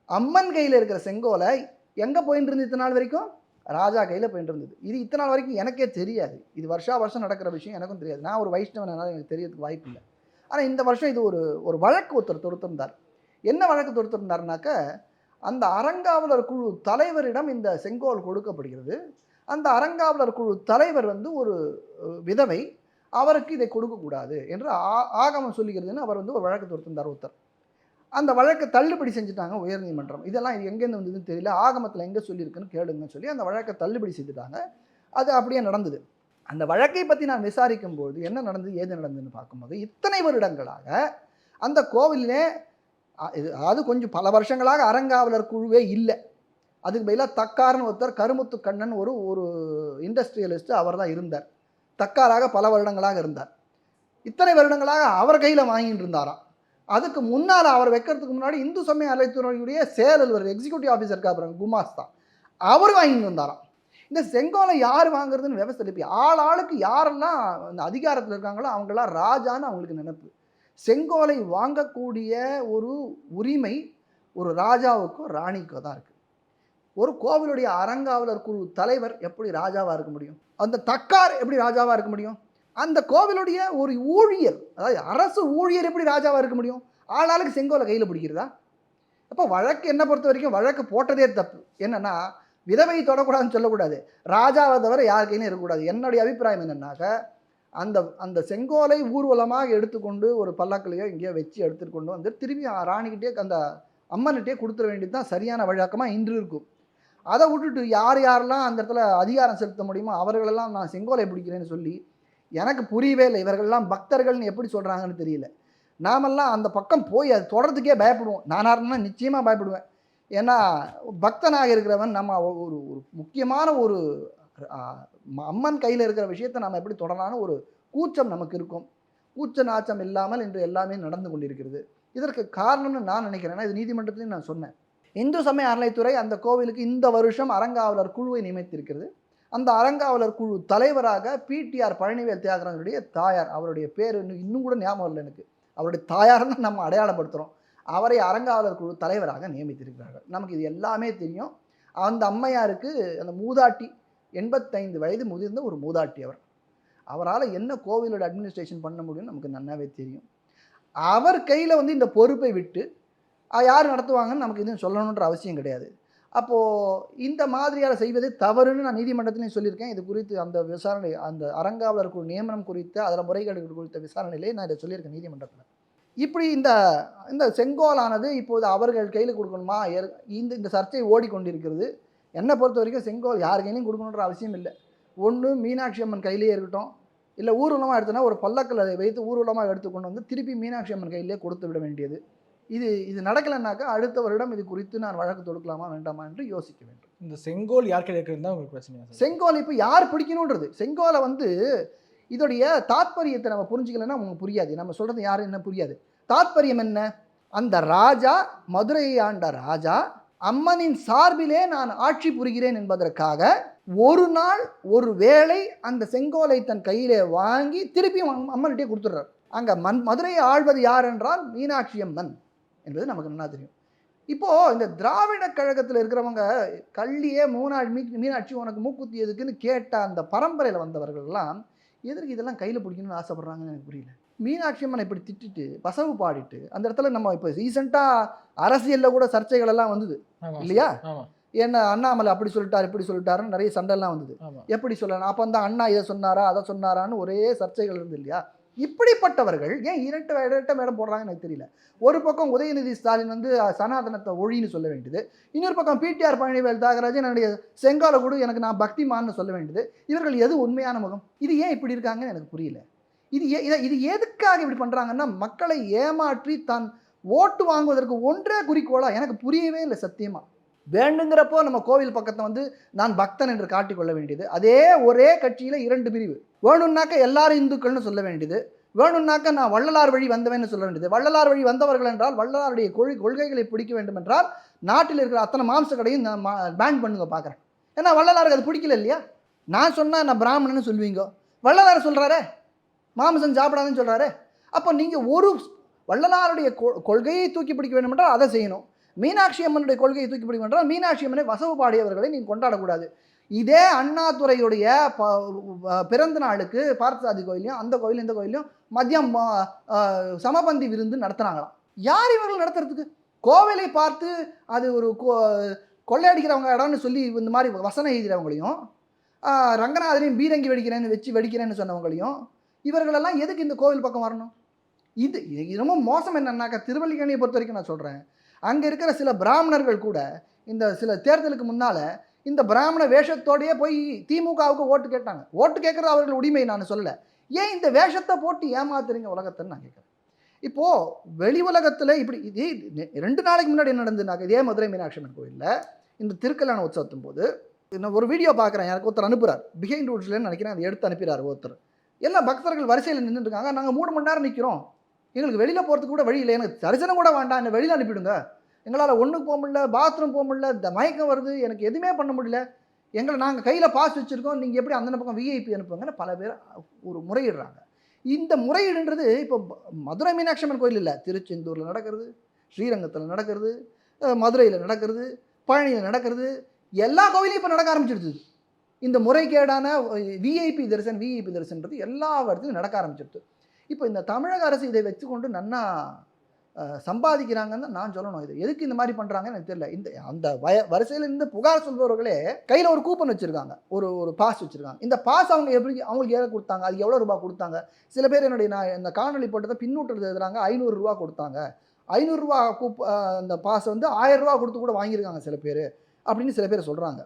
அம்மன் கையில் இருக்கிற செங்கோலை எங்கே போயின்னு இருந்தது இத்தனை நாள் வரைக்கும்? ராஜா கையில் போயிட்டு இருந்தது. இது இத்தனை நாள் வரைக்கும் எனக்கே தெரியாது. இது வருஷம் நடக்கிற விஷயம் எனக்கும் தெரியாது. நான் ஒரு வைஷ்ணவனால எனக்கு தெரியறதுக்கு வாய்ப்பு இல்லை. ஆனால் இந்த வருஷம் இது ஒரு வழக்கு ஒருத்தர் தொடுத்திருந்தார். என்ன வழக்கு தொடுத்திருந்தாருனாக்க, அந்த அறங்காவலர் குழு தலைவரிடம் இந்த செங்கோல் கொடுக்கப்படுகிறது. அந்த அறங்காவலர் குழு தலைவர் வந்து ஒரு விதவை, அவருக்கு இதை கொடுக்கக்கூடாது என்று ஆகமம் சொல்லுகிறதுன்னு அவர் வந்து ஒரு வழக்கு தொடுத்திருந்தார் ஒருத்தர். அந்த வழக்கை தள்ளுபடி செஞ்சுட்டாங்க உயர்நீதிமன்றம். இதெல்லாம் இது எங்கேருந்து வந்ததுன்னு தெரியல, ஆகமத்தில் எங்கே சொல்லியிருக்குன்னு கேளுங்கன்னு சொல்லி அந்த வழக்கை தள்ளுபடி செய்துட்டாங்க. அது அப்படியே நடந்தது. அந்த வழக்கை பற்றி நான் விசாரிக்கும்போது என்ன நடந்தது ஏது நடந்ததுன்னு பார்க்கும்போது, இத்தனை வருடங்களாக அந்த கோவிலே அது கொஞ்சம் பல வருஷங்களாக அறங்காவலர் குழுவே இல்லை. அதுக்கு பதிலாக தக்கார்னு ஒருத்தர், கருமுத்து கண்ணன் ஒரு இண்டஸ்ட்ரியலிஸ்ட்டு, அவர் தான் இருந்தார். தக்காராக பல வருடங்களாக இருந்தார். இத்தனை வருடங்களாக அவர் கையில் வாங்கிட்டு இருந்தாராம். அதுக்கு முன்னால் அவர் வைக்கிறதுக்கு முன்னாடி இந்து சமய அறநிலையத்துறையுடைய செயலர் எக்ஸிக்யூட்டிவ் ஆஃபீஸருக்கு அப்புறம் குமாஸ்தா அவர் வாங்கிட்டு வந்தாராம். இந்த செங்கோலை யார் வாங்குறதுன்னு விவசாய எழுப்பி ஆளுக்கு யாரெல்லாம் இந்த அதிகாரத்தில் இருக்காங்களோ அவங்களாம் ராஜான்னு அவங்களுக்கு நினைப்பு. செங்கோலை வாங்கக்கூடிய ஒரு உரிமை ஒரு ராஜாவுக்கோ ராணிக்கோ தான் இருக்குது. ஒரு கோவிலுடைய அறங்காவலர் குழு தலைவர் எப்படி ராஜாவாக இருக்க முடியும்? அந்த தக்கார் எப்படி ராஜாவாக இருக்க முடியும்? அந்த கோவிலுடைய ஒரு ஊழியர், அதாவது அரசு ஊழியர் எப்படி ராஜாவாக இருக்க முடியும்? ஆளாளுக்கு செங்கோலை கையில் பிடிக்கிறதா? அப்போ வழக்கு என்னை பொறுத்த வரைக்கும் வழக்கு போட்டதே தப்பு. என்னன்னா விதவை தொடக்கூடாதுன்னு சொல்லக்கூடாது, ராஜாவை தவிர யார் கையிலும் இருக்கக்கூடாது. என்னுடைய அபிப்பிராயம் என்னன்னாக்க அந்த அந்த செங்கோலை ஊர்வலமாக எடுத்துக்கொண்டு ஒரு பல்லாக்கிலையோ எங்கேயோ வச்சு எடுத்துட்டு கொண்டு வந்து திரும்பி ராணிக்கிட்டே அந்த அம்மன்கிட்டே கொடுத்துட வேண்டியது தான் சரியான வழக்கமாக இன்று இருக்கும். அதை விட்டுட்டு யார் யாரெல்லாம் அந்த இடத்துல அதிகாரம் செலுத்த முடியுமோ அவர்களெல்லாம் நான் செங்கோலை பிடிக்கிறேன்னு சொல்லி எனக்கு புரியவே இல்லை. இவர்கள்லாம் பக்தர்கள்னு எப்படி சொல்கிறாங்கன்னு தெரியல. நாமெல்லாம் அந்த பக்கம் போய் அது தொடர்றதுக்கே பயப்படுவோம். நானாக இருந்தால் நிச்சயமாக பயப்படுவேன். ஏன்னா பக்தனாக இருக்கிறவன் நம்ம ஒரு ஒரு முக்கியமான ஒரு அம்மன் கையில் இருக்கிற விஷயத்தை நம்ம எப்படி தொடரலான்னு ஒரு கூச்சம் நமக்கு இருக்கும். கூச்ச நாச்சம் இல்லாமல் இன்று எல்லாமே நடந்து கொண்டிருக்கிறது. இதற்கு காரணம்னு நான் நினைக்கிறேன்னா, இது நீதிமன்றத்திலையும் நான் சொன்னேன். இந்து சமய அறநிலைத்துறை அந்த கோவிலுக்கு இந்த வருஷம் அறங்காவலர் குழுவை நியமித்திருக்கிறது. அந்த அறங்காவலர் குழு தலைவராக பிடிஆர் பழனிவேல் தியாகராஜனுடைய தாயார், அவருடைய பேர் இன்னும் கூட ஞாபகம் இல்லை எனக்கு, அவருடைய தாயார் தான் நம்ம அடையாளப்படுத்துகிறோம். அவரை அறங்காவலர் குழு தலைவராக நியமித்திருக்கிறார்கள். நமக்கு இது எல்லாமே தெரியும். அந்த அம்மையாருக்கு அந்த மூதாட்டி 85 வயது முதிர்ந்த ஒரு மூதாட்டி அவரால் என்ன கோவிலோட அட்மினிஸ்ட்ரேஷன் பண்ண முடியும்னு நமக்கு நல்லாவே தெரியும். அவர் கையில் இந்த பொறுப்பை விட்டு யார் நடத்துவாங்கன்னு நமக்கு எதுவும் சொல்லணுன்ற அவசியம் கிடையாது. அப்போது இந்த மாதிரியாக செய்வது தவறுன்னு நான் நீதிமன்றத்திலையும் சொல்லியிருக்கேன். இது குறித்து அந்த விசாரணை, அந்த அறங்காவலர் குழு நியமனம் குறித்த அதில் முறைகேடுகள் குறித்த விசாரணையிலே நான் இதை சொல்லியிருக்கேன் நீதிமன்றத்தில். இப்படி இந்த இந்த செங்கோலானது இப்போது அவர்கள் கையில் கொடுக்கணுமா, இந்த சர்ச்சை ஓடிக்கொண்டிருக்கிறது. என்னை பொறுத்த வரைக்கும் செங்கோல் யார் கையிலையும் கொடுக்கணுன்ற அவசியம் இல்லை. ஒன்று மீனாட்சி அம்மன் கையிலே இருக்கட்டும், இல்லை ஊர்வலமாக எடுத்தோன்னா ஒரு பல்லக்கில் அதை வைத்து ஊர்வலமாக எடுத்துக்கொண்டு வந்து திருப்பி மீனாட்சி அம்மன் கையிலே கொடுத்து விட வேண்டியது. இது நடக்கலைன்னாக்கா அடுத்த வருடம் இது குறித்து நான் வழக்கு தொடுக்கலாமா வேண்டாமா என்று யோசிக்க வேண்டும். இந்த செங்கோல் யார் கையில் இருக்கிறது தான் உங்களுக்கு பிரச்சனை? செங்கோல் இப்போ யார் பிடிக்கணுன்றது, செங்கோலை இதோடைய தாத்பரியத்தை நம்ம புரிஞ்சிக்கலைன்னா உங்களுக்கு புரியாது. நம்ம சொல்கிறது யாரும் என்ன புரியாது. தாத்பரியம் என்ன? அந்த ராஜா, மதுரையை ஆண்ட ராஜா, அம்மனின் சார்பிலே நான் ஆட்சி புரிகிறேன் என்பதற்காக ஒரு நாள் ஒரு வேளை அந்த செங்கோலை தன் கையிலே வாங்கி திருப்பியும் அம்மன்கிட்டே கொடுத்துட்றார். அங்கே மதுரையை ஆள்வது யார் என்றால் மீனாட்சி அம்மன் என்பது நமக்கு நல்லா தெரியும். இப்போது இந்த திராவிட கழகத்தில் இருக்கிறவங்க கள்ளியே மீனாட்சி உனக்கு மூக்குத்தி எதுக்குன்னு கேட்ட அந்த பரம்பரையில் வந்தவர்கள்லாம் எதற்கு இதெல்லாம் கையில் பிடிக்கணும்னு ஆசைப்பட்றாங்கன்னு எனக்கு புரியல. மீனாட்சி அம்மனை இப்படி திட்டிட்டு பசவு பாடிட்டு அந்த இடத்துல நம்ம இப்போ ரீசெண்டாக அரசியலில் கூட சர்ச்சைகள் எல்லாம் வந்தது இல்லையா? ஏன்னா அண்ணாமலை அப்படி சொல்லிட்டார் இப்படி சொல்லிட்டாருன்னு நிறைய சண்டைலாம் வந்தது. எப்படி சொல்லலாம், அப்போ அந்த அண்ணா இதை சொன்னாரா அதை சொன்னாரான்னு ஒரே சர்ச்சைகள் இருந்து இல்லையா? இப்படிப்பட்டவர்கள் ஏன் இரட்ட மேடம் போடுறாங்கன்னு எனக்கு தெரியல. ஒரு பக்கம் உதயநிதி ஸ்டாலின் சனாதனத்தை ஒழின்னு சொல்ல வேண்டியது, இன்னொரு பக்கம் பிடிஆர் பழனிவேல் தியாகராஜன் என்னுடைய செங்கால கூட எனக்கு நான் பக்திமான்னு சொல்ல வேண்டியது. இவர்கள் எது உண்மையான முகம்? இது ஏன் இப்படி இருக்காங்கன்னு எனக்கு புரியல. இது எதுக்காக இப்படி பண்ணுறாங்கன்னா மக்களை ஏமாற்றி தான் ஓட்டு வாங்குவதற்கு ஒன்றே குறிக்கோளா எனக்கு புரியவே இல்லை சத்தியமாக. வேண்டுங்கிறப்போ நம்ம கோவில் பக்கத்தை நான் பக்தன் என்று காட்டிக்கொள்ள வேண்டியது. அதே ஒரே கட்சியில் 2 பிரிவு. வேணும்னாக்க எல்லாரும் இந்துக்கள்னு சொல்ல வேண்டியது, வேணும்னாக்க நான் வள்ளலார் வழி வந்தவன்னு சொல்ல வேண்டியது. வள்ளலார் வழி வந்தவர்கள் என்றால் வள்ளலாருடைய கொள்கைகளை பிடிக்க வேண்டும் என்றால் நாட்டில் இருக்கிற அத்தனை மாம்ச கடையும் பேன் பண்ணுங்க பார்க்குறேன். ஏன்னா வள்ளலாருக்கு அது பிடிக்கல இல்லையா? நான் சொன்னால் நான் பிராமணன்னு சொல்லுவீங்க, வள்ளலார் சொல்கிறாரே மாம்சம் சாப்பிடாதுன்னு சொல்கிறாரு. அப்போ நீங்கள் ஒரு வள்ளலாருடைய கொள்கையை தூக்கி பிடிக்க வேண்டும் என்றால் அதை செய்யணும். மீனாட்சி அம்மனுடைய கொள்கையை தூக்கி பிடிக்க வேண்டும் என்றால் மீனாட்சி அம்மனை வசவு பாடியவர்களை நீங்கள் கொண்டாடக்கூடாது. இதே அண்ணாதுரையுடைய பிறந்த நாளுக்கு பார்த்தசாதி கோயிலையும் அந்த கோயிலும் இந்த கோயிலையும் மதியம் சமபந்தி விருந்து நடத்துனாங்களாம். யார் இவர்கள் நடத்துறதுக்கு? கோவிலை பார்த்து அது ஒரு கொள்ளையடிக்கிறவங்க இடம்னு சொல்லி இந்த மாதிரி வசனம் எழுதுகிறவங்களையும், ரங்கநாதனையும் பீரங்கி வெடிக்கிறேன்னு சொன்னவங்களையும், இவர்களெல்லாம் எதுக்கு இந்த கோவில் பக்கம் வரணும்? இது ரொம்ப மோசம். என்னன்னாக்கா திருவல்லிக்கேணியை பொறுத்த வரைக்கும் நான் சொல்கிறேன், அங்கே இருக்கிற சில பிராமணர்கள் கூட இந்த சில தேர்தலுக்கு முன்னால் இந்த பிராமண வேஷத்தோடையே போய் திமுகவுக்கு ஓட்டு கேட்டாங்க. ஓட்டு கேட்குறது அவர்கள் உரிமை, நான் சொல்லலை. ஏன் இந்த வேஷத்தை போட்டு ஏமாத்துறீங்க உலகத்தைன்னு நான் கேட்குறேன். இப்போது வெளி உலகத்தில் இப்படி இது 2 நாளைக்கு முன்னாடி என்ன நடந்ததுனாக்க இதே மதுரை மீனாட்சி அம்மன் கோயிலில் இந்த திருக்கல்யாண உற்சவத்தும் போது நான் ஒரு வீடியோ பார்க்குறேன். எனக்கு ஒருத்தர் அனுப்புகிறார், பிஹைண்ட் ரூட்ஸ்லன்னு நினைக்கிறேன், அதை எடுத்து அனுப்பிடுறார் ஒருத்தர். எல்லா பக்தர்கள் வரிசையில் நின்றுட்டுருக்காங்க, நாங்கள் 3 மணி நேரம் நிற்கிறோம், எங்களுக்கு வெளியில் போகிறதுக்கு கூட வழி இல்லை, எனக்கு தரிசனம் கூட வேண்டாம், என்னை வெளியில் அனுப்பிவிடுங்க, எங்களால் ஒன்றுக்கு போக முடியல, பாத்ரூம் போக முடியல, இந்த மயக்கம் வருது, எனக்கு எதுவுமே பண்ண முடியல, நாங்கள் கையில் பாஸ் வச்சுருக்கோம், நீங்கள் எப்படி அந்த பக்கம் விஐபி அனுப்புங்கன்னு பல பேர் ஒரு முறையிடுறாங்க. இந்த முறையீடுன்றது இப்போ மதுரை மீனாட்சி அம்மன் கோயில் இல்லை, திருச்செந்தூரில் நடக்கிறது, ஸ்ரீரங்கத்தில் நடக்கிறது, மதுரையில் நடக்கிறது, பழனியில் நடக்கிறது, எல்லா கோவிலையும் இப்போ நடக்க ஆரம்பிச்சிடுது. இந்த முறைகேடான விஐபி தரிசன்றது எல்லா இடத்துலையும் நடக்க ஆரம்பிச்சிருது. இப்போ இந்த தமிழக அரசு இதை வச்சுக்கொண்டு நன்னா சம்பாதிக்கிறாங்கன்னு நான் சொல்லணும். இது எதுக்கு இந்த மாதிரி பண்ணுறாங்கன்னு எனக்கு தெரியல. இந்த அந்த வரிசையில் இருந்து புகார் சொல்பவர்களே கையில் ஒரு கூப்பன் வச்சுருக்காங்க, ஒரு பாஸ் வச்சுருக்காங்க. இந்த பாஸ் அவங்க அவங்களுக்கு எவ்வளோ கொடுத்தாங்க, அதுக்கு எவ்வளோ ரூபா கொடுத்தாங்க? சில பேர் நான் இந்த காணொலி போட்டதை பின்னூட்டத்தில் எழுதுறாங்க, 500 ரூபா கொடுத்தாங்க. 500 ரூபா அந்த பாஸ் வந்து 1000 ரூபா கொடுத்து கூட வாங்கியிருக்காங்க சில பேர் அப்படின்னு சில பேர் சொல்கிறாங்க.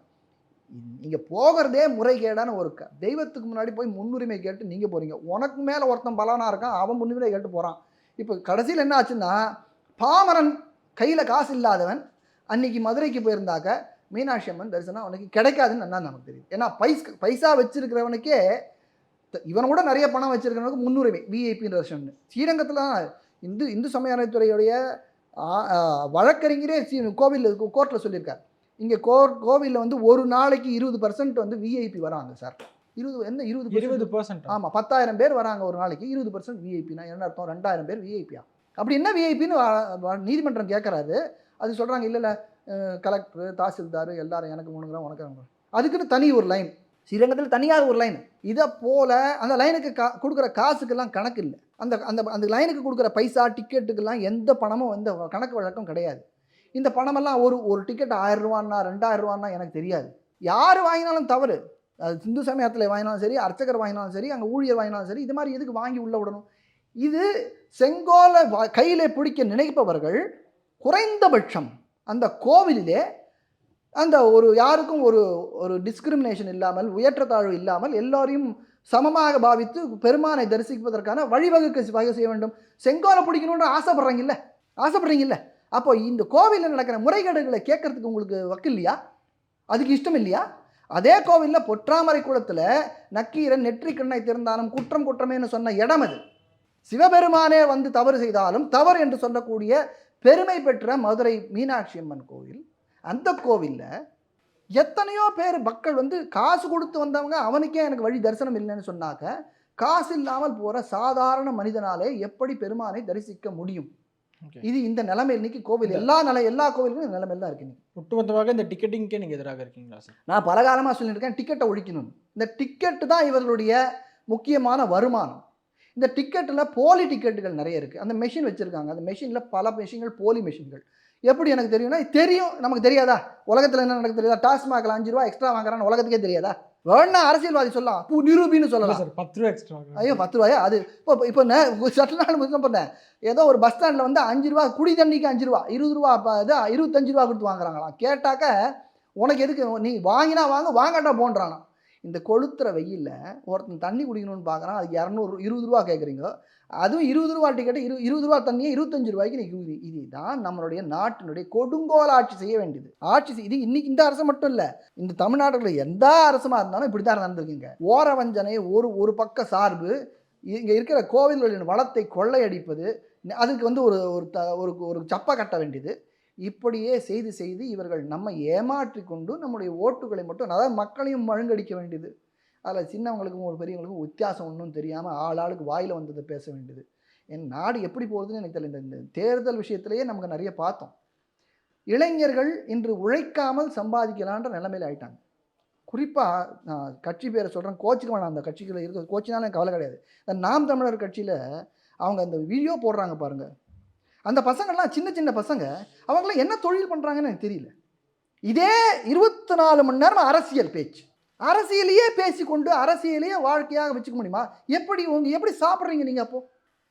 நீங்கள் போகிறதே முறைகேடான ஒரு தெய்வத்துக்கு முன்னாடி போய் முன்னுரிமை கேட்டு நீங்கள் போகிறீங்க. உனக்கு மேலே ஒருத்தன் பலனாக இருக்கான், அவன் முன்னுரிமை கேட்டு போகிறான். இப்போ கடைசியில் என்ன ஆச்சுன்னா, பாமரன் கையில் காசு இல்லாதவன் அன்னைக்கு மதுரைக்கு போயிருந்தாக்க மீனாட்சி அம்மன் தரிசனம் அவனுக்கு கிடைக்காதுன்னு என்ன நமக்கு தெரியும். ஏன்னா பைசா வச்சிருக்கிறவனுக்கே, இவனை கூட நிறைய பணம் வச்சிருக்கிறவனுக்கு முன்னுரிமை விஐபி தரிசனம். ஸ்ரீரங்கத்தில் இந்து சமய அறநிலையத்துறையுடைய வழக்கறிஞரே கோர்ட்டில் சொல்லியிருக்கார். இங்கே கோவிலில் வந்து ஒரு நாளைக்கு 20% வந்து விஐபி வராங்க சார். 20%? ஆமாம், 10,000 பேர் வராங்க ஒரு நாளைக்கு. 20% விஐபினா என்ன அர்த்தம்? 2,000 பேர் விஐபியா? அப்படி என்ன விஐபின்னு நீதிமன்றம் கேட்குறாரு. அது சொல்கிறாங்க, இல்லை கலெக்டர், தாசில்தார் எல்லாரும் எனக்கு 3 கிராம் உனக்கு. அதுக்குன்னு தனி ஒரு லைன், ஸ்ரீரங்கத்தில் தனியாக ஒரு லைன். இதை போல் அந்த லைனுக்கு கொடுக்குற காசுக்கெல்லாம் கணக்கு இல்லை. அந்த லைனுக்கு கொடுக்குற பைசா டிக்கெட்டுக்கெல்லாம் எந்த பணமும் எந்த கணக்கு வழக்கம் கிடையாது. இந்த பணமெல்லாம் ஒரு டிக்கெட் 1000 ரூபான்னா 2000 ரூபான்னா எனக்கு தெரியாது. யார் வாங்கினாலும் தவறு. அது இந்து சமயத்தில் வாங்கினாலும் சரி, அர்ச்சகர் வாங்கினாலும் சரி, அங்கே ஊழியர் வாங்கினாலும் சரி, இது மாதிரி எதுக்கு வாங்கி உள்ள விடணும்? இது செங்கோலை கையிலே பிடிக்க நினைப்பவர்கள் குறைந்தபட்சம் அந்த கோவிலிலே அந்த யாருக்கும் ஒரு டிஸ்கிரிமினேஷன் இல்லாமல், உயற்றத்தாழ்வு இல்லாமல் எல்லோரையும் சமமாக பாவித்து பெருமானை தரிசிப்பதற்கான வழிவகை செய்ய வேண்டும். செங்கோலை பிடிக்கணுன்ற ஆசைப்படுறீங்கல்ல. அப்போ இந்த கோவிலில் நடக்கிற முறைகேடுகளை கேட்கறதுக்கு உங்களுக்கு வக்கு இல்லையா? அதுக்கு இஷ்டம் இல்லையா? அதே கோவிலில் பொற்றாமரை குளத்தில் நக்கீரன் நெற்றி கண்ணை திறந்தாலும் குற்றம் குற்றமேன்னு சொன்ன இடம் அது. சிவபெருமானே வந்து தவறு செய்தாலும் தவறு என்று சொல்லக்கூடிய பெருமை பெற்ற மதுரை மீனாட்சி அம்மன் கோவில். அந்த கோவிலில் எத்தனையோ பேர் மக்கள் வந்து காசு கொடுத்து வந்தவங்க, அவனுக்கே எனக்கு வழி தரிசனம் இல்லைன்னு சொன்னாக்க, காசு இல்லாமல் போகிற சாதாரண மனிதனாலே எப்படி பெருமானை தரிசிக்க முடியும்? இது இந்த நிலைமையில் இன்னைக்கு கோவில் எல்லா கோவிலுக்கும் இந்த நிலைமையில் தான் இருக்கு. ஒட்டுமொத்தமாக இந்த டிக்கெட்டிங்கே நீங்கள் எதிராக இருக்கீங்களா சார்? நான் பல காலமாக சொல்லியிருக்கேன், டிக்கெட்டை ஒழிக்கணும். இந்த டிக்கெட்டு தான் இவர்களுடைய முக்கியமான வருமானம். இந்த டிக்கெட்டில் போலி டிக்கெட்டுகள் நிறைய இருக்குது. அந்த மெஷின் வச்சுருக்காங்க. அந்த மெஷினில் பல மெஷின்கள் போலி மெஷின்கள். எப்படி எனக்கு தெரியும்னா, தெரியும், நமக்கு தெரியாதா? உலகத்தில் என்ன நடக்குது தெரியாதா? டாஸ்மாகில் 5 ரூபா எக்ஸ்ட்ரா வாங்குறான்னு உலகத்துக்கே தெரியாதா? வேணா அரசியல்வாதி சொல்லலாம், நிரூபின்னு சொல்லலாம் சார். 10 ரூபா எக்ஸ்ட்ரா. ஐயோ 10 ரூபாயா? அது இப்போ சற்று நாள் முன்ன பண்ணேன், ஏதோ ஒரு பஸ் ஸ்டாண்டில் வந்து 5 ரூபா குடி தண்ணிக்கு 5 ரூபா, 20 ரூபா, 25 ரூபா கொடுத்து வாங்குறாங்களாம். கேட்டாக்க உனக்கு எதுக்கு, நீ வாங்கினா வாங்காட்டா போன்றானா. இந்த கொளுத்துற வெயிலில் ஒருத்தன் தண்ணி குடிக்கணும்னு பார்க்குறான், அதுக்கு 20 ரூபா கேட்குறீங்க. அதுவும் 20 ரூபா டிக்கெட்டு 20 ரூபா தண்ணியை 25 ரூபாய்க்கு நீங்கள். இதுதான் நம்மளுடைய நாட்டினுடைய கொடுங்கோல் ஆட்சி செய்ய வேண்டியது. இது இன்னைக்கு இந்த அரசு மட்டும் இல்லை, இந்த தமிழ்நாட்டில் எந்த அரசுமா இருந்தாலும் இப்படி தான் நடந்திருக்குங்க. ஓர வஞ்சனை, ஒரு பக்க சார்பு, இங்கே இருக்கிற கோவில்களின் வளத்தை கொள்ளையடிப்பது, அதுக்கு வந்து ஒரு சப்பை கட்ட வேண்டியது. இப்படியே செய்து இவர்கள் நம்மை ஏமாற்றி கொண்டு நம்முடைய ஓட்டுகளை மட்டும், அதாவது மக்களையும் மழுங்கடிக்க வேண்டியது. அதில் சின்னவங்களுக்கும் பெரியவங்களுக்கும் வித்தியாசம் ஒன்றும் தெரியாமல் ஆளுக்கு வாயில் வந்ததை பேச வேண்டியது. என் நாடு எப்படி போகுதுன்னு எனக்கு தெரியல. இந்த தேர்தல் விஷயத்திலேயே நமக்கு நிறைய பார்த்தோம். இளைஞர்கள் இன்று உழைக்காமல் சம்பாதிக்கலான்ற நிலைமையில் ஆயிட்டாங்க. குறிப்பாக நான் கட்சி பேரை சொல்கிறேன், கோச்சுக்கு வேணாம். அந்த கட்சிகளில் இருக்க கோச்சினாலும் எனக்கு கவலை கிடையாது. இந்த நாம் தமிழர் கட்சியில் அவங்க அந்த வீடியோ போடுறாங்க பாருங்கள். அந்த பசங்கள்லாம் சின்ன பசங்க, அவங்களாம் என்ன தொழில் பண்ணுறாங்கன்னு எனக்கு தெரியல. இதே 24 மணி நேரம் அரசியல் பேச்சு, அரசியலையே பேசிக்கொண்டு அரசியலையே வாழ்க்கையாக வச்சுக்க முடியுமா? எப்படி சாப்பிட்றீங்க நீங்கள்?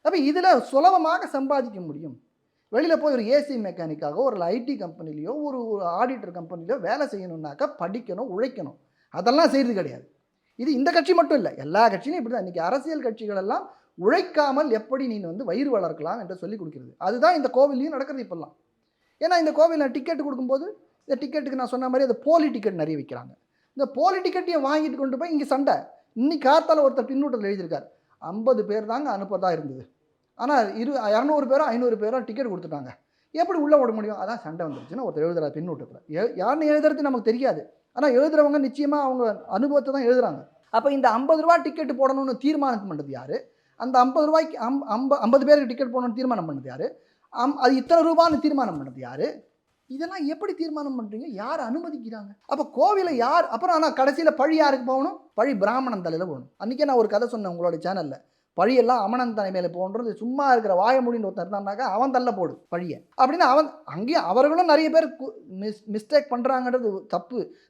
அப்போ இதில் சுலபமாக சம்பாதிக்க முடியும். வெளியில் போய் ஒரு ஏசி மெக்கானிக்காக ஒரு ஐடி கம்பெனிலையோ ஒரு ஆடிட்டர் கம்பெனிலையோ வேலை செய்யணுன்னாக்கா படிக்கணும், உழைக்கணும். அதெல்லாம் செய்கிறது கிடையாது. இது இந்த கட்சி மட்டும் இல்லை, எல்லா கட்சியும் இப்படி தான். இன்றைக்கி அரசியல் கட்சிகள் எல்லாம் உழைக்காமல் எப்படி நீ வந்து வயிறு வளர்க்கலாம் என்று சொல்லி கொடுக்கிறது. அதுதான் இந்த கோவிலையும் நடக்கிறது இப்போல்லாம். ஏன்னா இந்த கோவிலில் டிக்கெட் கொடுக்கும்போது, இந்த டிக்கெட்டுக்கு நான் சொன்ன மாதிரி அந்த போலி டிக்கெட் நிறைய விற்கிறாங்க. இந்த போலி டிக்கெட்டையும் வாங்கிட்டு கொண்டு போய் இங்கே சண்டை. இன்னைக்கு காத்தால் ஒருத்தர் பின்னூட்டத்தில் எழுதியிருக்கார், 50 பேர் தாங்க அனுப்பதா இருந்தது, ஆனால் 200 பேரோ 500 பேரோ டிக்கெட் கொடுத்துட்டாங்க, எப்படி உள்ளே விட முடியும்? அதான் சண்டை வந்துருச்சுன்னு ஒருத்தர் எழுதுறாரு பின்னூட்டத்தில். யாருன்னு எழுதுறது நமக்கு தெரியாது, ஆனால் எழுதுறவங்க நிச்சயமாக அவங்க அனுபவத்தை தான் எழுதுறாங்க. அப்போ இந்த 50 ரூபா டிக்கெட் போடணும்னு தீர்மானம் பண்ணுறது யார்? அந்த 50 ரூபாய்க்கு 50 பேருக்கு டிக்கெட் போடணும்னு தீர்மானம் பண்ணது யார்? அது இத்தனை ரூபான்னு தீர்மானம் பண்ணது யார்? இதெல்லாம் எப்படி தீர்மானம் பண்ணுறீங்க? யார் அனுமதிக்கிறாங்க? அப்போ கோவிலை யார்? அப்புறம் ஆனால் கடைசியில் பழி யாருக்கு போகணும்? பழி பிராமணன் தலையில் போகணும். அன்றைக்கே நான் ஒரு கதை சொன்னேன் உங்களோட சேனலில். பழியெல்லாம் அமனன் தலை மேலே போன்றது. சும்மா இருக்கிற வாய முடின்னு ஒருத்தர் இருந்தான்னாக்கா அவன் தள்ள போடு பழியை அப்படின்னு. அவன் அங்கேயும் அவர்களும் நிறைய பேர் மிஸ்டேக் பண்ணுறாங்கன்றது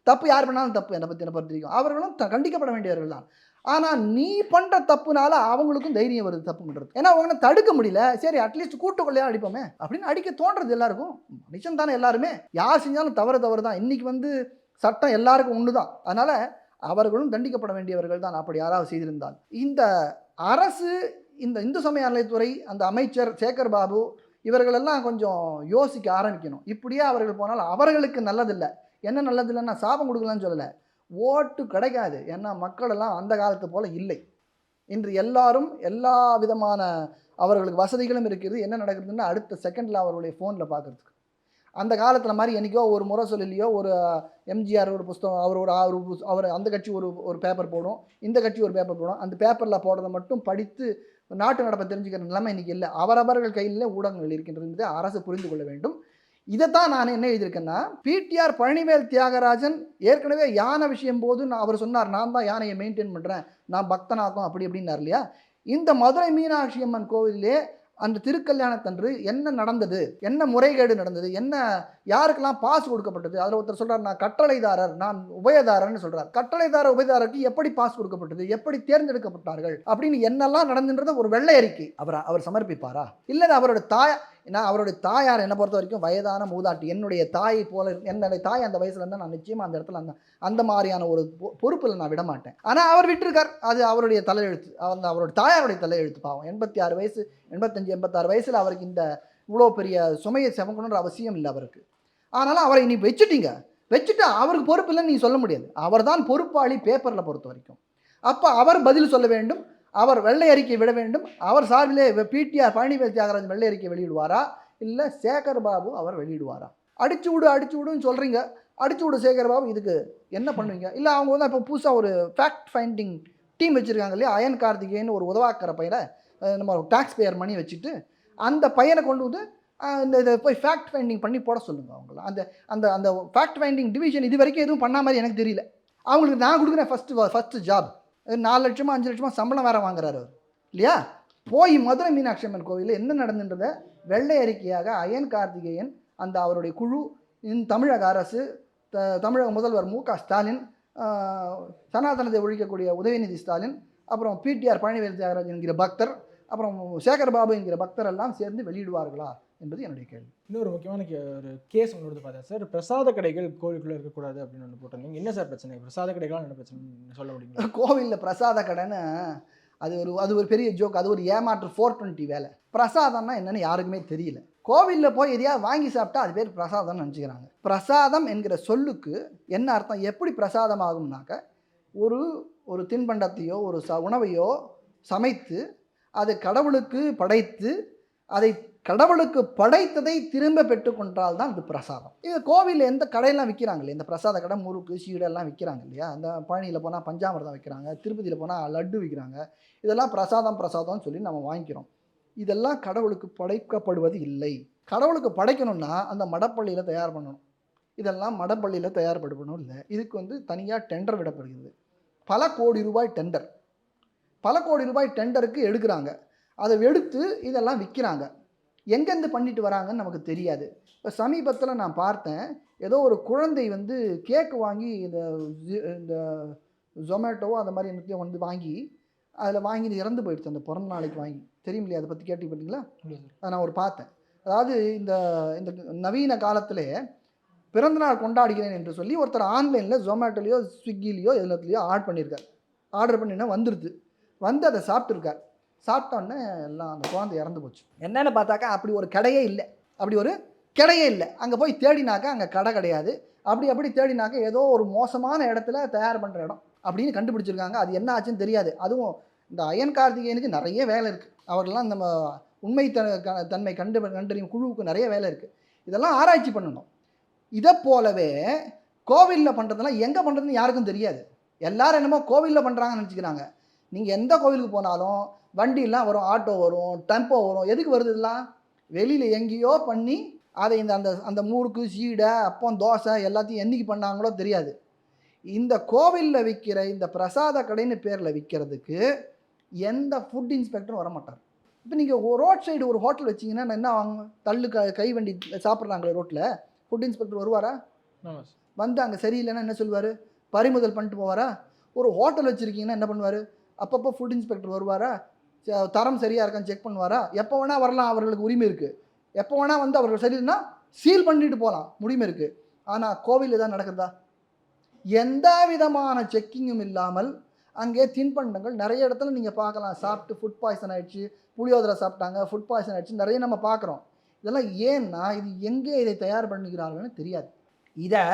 தப்பு யார் பண்ணாலும் தப்பு. என்னை பொறுத்த வரைக்கும் அவர்களும் கண்டிக்கப்பட வேண்டியவர்கள் தான். ஆனால் நீ பண்ணுற தப்புனால அவங்களுக்கும் தைரியம் வருது தப்பு பண்ணுறது. ஏன்னா அவங்கள தடுக்க முடியல. சரி அட்லீஸ்ட் கூட்டுக்குள்ளையா அடிப்போமே அப்படின்னு அடிக்க தோன்றது எல்லாருக்கும். மனுஷன் தானே எல்லாருமே. யார் செஞ்சாலும் தவறு தான். இன்றைக்கி சட்டம் எல்லாருக்கும் ஒன்று தான். அதனால் அவர்களும் தண்டிக்கப்பட வேண்டியவர்கள் தான் அப்படி யாராவது செய்திருந்தால். இந்த அரசு, இந்த இந்து சமய அறநிலையத்துறை, அந்த அமைச்சர் சேகர் பாபு இவர்களெல்லாம் கொஞ்சம் யோசிக்க ஆரம்பிக்கணும். இப்படியே அவர்கள் போனால் அவர்களுக்கு நல்லதில்லை. என்ன நல்லதில்லைன்னா சாபம் கொடுக்கலான்னு சொல்லலை, ஓட்டு கிடைக்காது. ஏன்னா மக்கள் எல்லாம் அந்த காலத்து போல் இல்லை. இன்று எல்லாரும் எல்லா விதமான அவர்களுக்கு வசதிகளும் இருக்கிறது. என்ன நடக்குதுன்னா அடுத்த செகண்டில் அவருடைய ஃபோனில் பார்க்குறதுக்கு. அந்த காலத்தில் மாதிரி என்றைக்கோ ஒரு முறை சொல்லலையோ ஒரு எம்ஜிஆர் ஒரு புஸ்தகம் அவர் அந்த கட்சி ஒரு பேப்பர் போடும், இந்த கட்சி ஒரு பேப்பர் போடும். அந்த பேப்பரில் போடுறதை மட்டும் படித்து நாட்டு நடப்பை தெரிஞ்சுக்கிற நிலைமை இன்றைக்கி இல்லை. அவரவர்கள் கையில் ஊடகங்கள் இருக்கின்றது என்பதை அரசு புரிந்து கொள்ள வேண்டும். இதைத்தான் நான் என்ன எழுதியிருக்கேன்னா, பிடிஆர் பழனிவேல் தியாகராஜன் ஏற்கனவே யானை விஷயம் போது அவர் சொன்னார், நான் தான் யானையை மெயின்டைன் பண்ணுறேன், நான் பக்தனாக்கும் அப்படி அப்படின்னார் இல்லையா. இந்த மதுரை மீனாட்சி அம்மன் கோவிலே அந்த திருக்கல்யாணத்தன்று என்ன நடந்தது, என்ன முறைகேடு நடந்தது, என்ன யாருக்கெல்லாம் பாஸ் கொடுக்கப்பட்டது. அதில் ஒருத்தர் சொல்கிறார், நான் கட்டளைதாரர், நான் உபயதாரர்னு சொல்கிறார். கட்டளைதாரர் உபயதாரருக்கு எப்படி பாஸ் கொடுக்கப்பட்டது, எப்படி தேர்ந்தெடுக்கப்பட்டார்கள் அப்படின்னு என்னெல்லாம் நடந்துன்றத ஒரு வெள்ளை அறிக்கை அவர் சமர்ப்பிப்பாரா? இல்லை அவரோட அவருடைய தாயார் என்னை பொறுத்த வரைக்கும் வயதான மூதாட்டி, என்னுடைய தாயை போல. என்னுடைய தாய் அந்த வயசுல இருந்தால் நான் நிச்சயமாக அந்த இடத்துல அந்த மாதிரியான ஒரு பொறுப்பில் நான் விட மாட்டேன். ஆனால் அவர் விட்டுருக்கார். அது அவருடைய தலையெழுத்து. அவருடைய தாயாருடைய தலையெழுத்து. பாவம் 86 வயசு 85-86 வயசில் அவருக்கு இந்த இவ்வளோ பெரிய சுமையை சுமக்கணுன்ற அவசியம் இல்லை அவருக்கு. ஆனாலும் அவரை நீ வச்சுட்டு அவருக்கு பொறுப்பு இல்லைன்னு நீ சொல்ல முடியாது. அவர் தான் பொறுப்பாளி பேப்பரில் பொறுத்த வரைக்கும். அப்போ அவர் பதில் சொல்ல வேண்டும். அவர் வெள்ளை அறிக்கை விட வேண்டும். அவர் சார்பிலே பிடிஆர் பழனிவேல் தியாகராஜன் வெள்ளை அறிக்கை வெளியிடுவாரா, இல்லை சேகர் பாபு அவர் வெளியிடுவாரா? அடிச்சு விடுன்னு சொல்கிறீங்க. அடிச்சு விடு சேகர் பாபு, இதுக்கு என்ன பண்ணுவீங்க? இல்லை அவங்க இப்போ புதுசாக ஒரு ஃபேக்ட் ஃபைண்டிங் டீம் வச்சுருக்காங்க இல்லையா, அயன் கார்த்திகேயன் ஒரு உதவாக்கிற பையனை நம்ம டாக்ஸ் பேயர் மணி வச்சுட்டு அந்த பையனை கொண்டு வந்து இதை போய் ஃபேக்ட் ஃபைண்டிங் பண்ணி போட சொல்லுங்கள். அவங்கள அந்த அந்த ஃபேக்ட் ஃபைண்டிங் டிவிஷன் இது வரைக்கும் எதுவும் பண்ண மாதிரி எனக்கு தெரியல. அவங்களுக்கு நான் கொடுக்குறேன் ஃபஸ்ட்டு ஜாப். 4 லட்சமா 5 லட்சமா சம்பளம் வேறு வாங்குறாரு அவர் இல்லையா. போய் மதுரை மீனாட்சி அம்மன் கோவிலில் என்ன நடந்துன்றதை வெள்ளை அறிக்கையாக அயன் கார்த்திகேயன், அந்த அவருடைய குழு, தமிழக அரசு, தமிழக முதல்வர் மு.க. ஸ்டாலின், சனாதனத்தை ஒழிக்கக்கூடிய உதயநிதி ஸ்டாலின், அப்புறம் பிடிஆர் பழனிவேல் தியாகராஜன் என்கிற பக்தர், அப்புறம் சேகர் பாபு என்கிற பக்தர் எல்லாம் சேர்ந்து வெளியிடுவார்களா என்பது என்னுடைய கேள்வி. இன்னொரு முக்கியமான ஒரு கேஸ் ஒன்று பார்த்தேன் சார், பிரசாத கடைகள் கோவிலுக்குள்ளே இருக்கக்கூடாது அப்படின்னு ஒன்று போட்டிருந்தீங்க. என்ன சார் பிரச்சனை? பிரசாத கடைகள்லாம் என்ன பிரச்சனை சொல்ல முடியுங்களா? கோவிலில் பிரசாத கடைன்னு அது ஒரு பெரிய ஜோக். அது ஒரு ஏமாற்று 420 வேலை. பிரசாதம்னா என்னன்னு யாருக்குமே தெரியல. கோவிலில் போய் எதையாவது வாங்கி சாப்பிட்டா அது பேர் பிரசாதம்னு நினச்சிக்கிறாங்க. பிரசாதம் என்கிற சொல்லுக்கு என்ன அர்த்தம்? எப்படி பிரசாதம் ஆகும்னாக்க, ஒரு தின்பண்டத்தையோ ஒரு உணவையோ சமைத்து அதை கடவுளுக்கு படைத்து அதை கடவுளுக்கு படைத்ததை திரும்ப பெற்றுக்கொண்டால் தான் இது பிரசாதம். இது கோவிலில் எந்த கடையெல்லாம் விற்கிறாங்க இல்லையா, இந்த பிரசாத கடை, முறுக்கு சீடெல்லாம் விற்கிறாங்க இல்லையா. அந்த பழனியில் போனால் பஞ்சாமிர்தம் விற்கிறாங்க, திருப்பதியில் போனால் லட்டு விற்கிறாங்க. இதெல்லாம் பிரசாதம்னு சொல்லி நம்ம வாங்கிக்கிறோம். இதெல்லாம் கடவுளுக்கு படைக்கப்படுவது இல்லை. கடவுளுக்கு படைக்கணும்னா அந்த மடப்பள்ளியில் தயார் பண்ணணும். இதெல்லாம் மடப்பள்ளியில் தயார்படுத்தணும் இல்லை. இதுக்கு தனியாக டெண்டர் விடப்படுகிறது. பல கோடி ரூபாய் டெண்டருக்கு எடுக்கிறாங்க. அதை எடுத்து இதெல்லாம் விற்கிறாங்க. எங்கேருந்து பண்ணிட்டு வராங்கன்னு நமக்கு தெரியாது. இப்போ சமீபத்தில் நான் பார்த்தேன், ஏதோ ஒரு குழந்தை கேக்கு வாங்கி இந்த ஜொமேட்டோவோ அந்த மாதிரி எனக்கு வாங்கி அதில் வாங்கி இறந்து போயிடுச்சு. அந்த பிறந்த நாளைக்கு வாங்கி தெரியும் இல்லையா, அதை பற்றி கேட்டுக்கிட்டீங்களா? அதை நான் பார்த்தேன். அதாவது இந்த நவீன காலத்திலே பிறந்தநாள் கொண்டாடுகிறேன் என்று சொல்லி ஒருத்தர் ஆன்லைனில் ஜொமேட்டோலையோ ஸ்விக்கிலேயோ எல்லாத்துலேயோ ஆர்டர் பண்ணினா வந்துடுது. அதை சாப்பிட்ருக்கார். சாப்பிட்டோன்னே எல்லாம் அந்த குழந்தை இறந்து போச்சு. என்னென்னு பார்த்தாக்கா அப்படி ஒரு கடையே இல்லை. அங்கே போய் தேடினாக்கா அங்கே கடை கிடையாது. அப்படி தேடினாக்கா ஏதோ ஒரு மோசமான இடத்துல தயார் பண்ணுற இடம் அப்படின்னு கண்டுபிடிச்சிருக்காங்க. அது என்ன ஆச்சுன்னு தெரியாது. அதுவும் இந்த அயன் கார்த்திகேயனுக்கு நிறைய வேலை இருக்குது. அவர்களெலாம் நம்ம உண்மை தன்மை கண்டறியும் குழுவுக்கு நிறைய வேலை இருக்குது. இதெல்லாம் ஆராய்ச்சி பண்ணணும். இதை போலவே கோவிலில் பண்ணுறதெல்லாம் எங்கே பண்ணுறதுன்னு யாருக்கும் தெரியாது. எல்லாரும் என்னமோ கோவிலில் பண்ணுறாங்கன்னு நினச்சிக்கிறாங்க. நீங்கள் எந்த கோவிலுக்கு போனாலும் வண்டியெல்லாம் வரும், ஆட்டோ வரும், டெம்போ வரும். எதுக்கு வருது? இதெல்லாம் வெளியில் எங்கேயோ பண்ணி அதை அந்த முறுக்கு சீடை அப்பம் தோசை எல்லாத்தையும் என்னைக்கு பண்ணாங்களோ தெரியாது. இந்த கோவிலில் விற்கிற இந்த பிரசாத கடைன்னு பேரில் விற்கிறதுக்கு எந்த ஃபுட் இன்ஸ்பெக்டரும் வரமாட்டார். இப்போ நீங்கள் ரோட் சைடு ஒரு ஹோட்டல் வச்சிங்கன்னா என்ன வாங்க, தள்ளு கை வண்டி சாப்பிட்றாங்களே ரோட்டில், ஃபுட் இன்ஸ்பெக்டர் வருவாரா? வந்து அங்கே சரியில்லைன்னா என்ன சொல்லுவார்? பறிமுதல் பண்ணிட்டு போவாரா? ஒரு ஹோட்டல் வச்சுருக்கீங்கன்னா என்ன பண்ணுவார்? அப்பப்போ ஃபுட் இன்ஸ்பெக்டர் வருவாரா? தரம் சரியாக இருக்கான்னு செக் பண்ணுவாரா? எப்போ வேணால் வரலாம், அவர்களுக்கு உரிமை இருக்குது. எப்போ வேணால் வந்து அவர்கள் சரியில்லைன்னா சீல் பண்ணிட்டு போகலாம், உரிமை இருக்குது. ஆனால் கோவில் தான் நடக்குதா? எந்த விதமான செக்கிங்கும் இல்லாமல் அங்கே தின்பண்டங்கள் நிறைய இடத்துல நீங்கள் பார்க்கலாம். சாப்பிட்டு ஃபுட் பாய்சன் ஆகிடுச்சு, புளியோதரை சாப்பிட்டாங்க, ஃபுட் பாய்சன் ஆகிடுச்சு, நிறைய நம்ம பார்க்குறோம். இதெல்லாம் ஏன்னா இது எங்கே இதை தயார் பண்ணிக்கிறார்கள்னு தெரியாது. இதை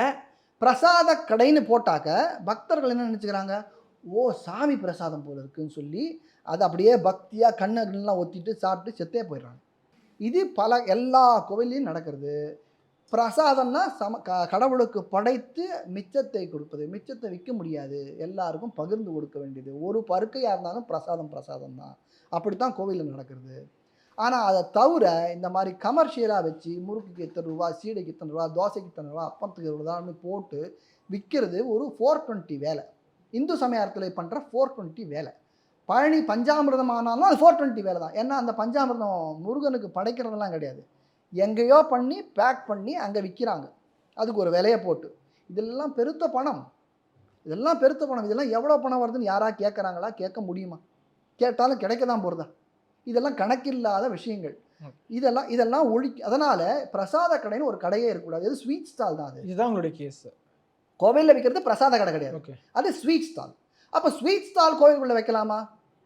பிரசாத கடைன்னு போட்டாக்க பக்தர்கள் என்ன நினச்சிக்கிறாங்க, ஓ சாமி பிரசாதம் போல இருக்குன்னு சொல்லி அதை அப்படியே பக்தியாக கண்ணெல்லாம் ஒத்திட்டு சாப்பிட்டு செத்தே போயிடுறாங்க. இது எல்லா கோவில்லையும் நடக்கிறது. பிரசாதம்னா கடவுளுக்கு படைத்து மிச்சத்தை கொடுப்பது. மிச்சத்தை விற்க முடியாது, எல்லாருக்கும் பகிர்ந்து கொடுக்க வேண்டியது. ஒரு பருக்கையாக இருந்தாலும் பிரசாதம் தான். அப்படித்தான் கோவிலில் நடக்கிறது. ஆனால் அதை தவிர இந்த மாதிரி கமர்ஷியலாக வச்சு முறுக்குக்கு இத்தனை ரூபா, சீடைக்கு இத்தனை ரூபா, தோசைக்கு இத்தனை ரூபா, அப்பத்துக்கு ரூபான்னு போட்டு விற்கிறது ஒரு 420 வேலை. இந்து சமயத்தில் பண்ணுற 420 வேலை. பழனி பஞ்சாமிர்தம் ஆனாலும் அது 420 வேலை தான். ஏன்னா அந்த பஞ்சாமிர்தம் முருகனுக்கு படைக்கிறதெல்லாம் கிடையாது, எங்கேயோ பண்ணி பேக் பண்ணி அங்கே விற்கிறாங்க, அதுக்கு ஒரு விலையை போட்டு. இதெல்லாம் பெருத்த பணம். இதெல்லாம் எவ்வளோ பணம் வருதுன்னு யாராக கேட்குறாங்களா? கேட்க முடியுமா? கேட்டாலும் கிடைக்க தான் போகிறதா? இதெல்லாம் கணக்கில்லாத விஷயங்கள். இதெல்லாம் அதனால் பிரசாத கடைன்னு ஒரு கடையே இருக்கக்கூடாது. இது ஸ்வீட் ஸ்டால் தான். இதுதான் உங்களுடைய கேஸ். கோவிலில் விற்கிறது பிரசாத கடை கிடையாது, அது ஸ்வீட் ஸ்டால். அப்போ ஸ்வீட் ஸ்டால் கோவிலுக்குள்ளே வைக்கலாமா?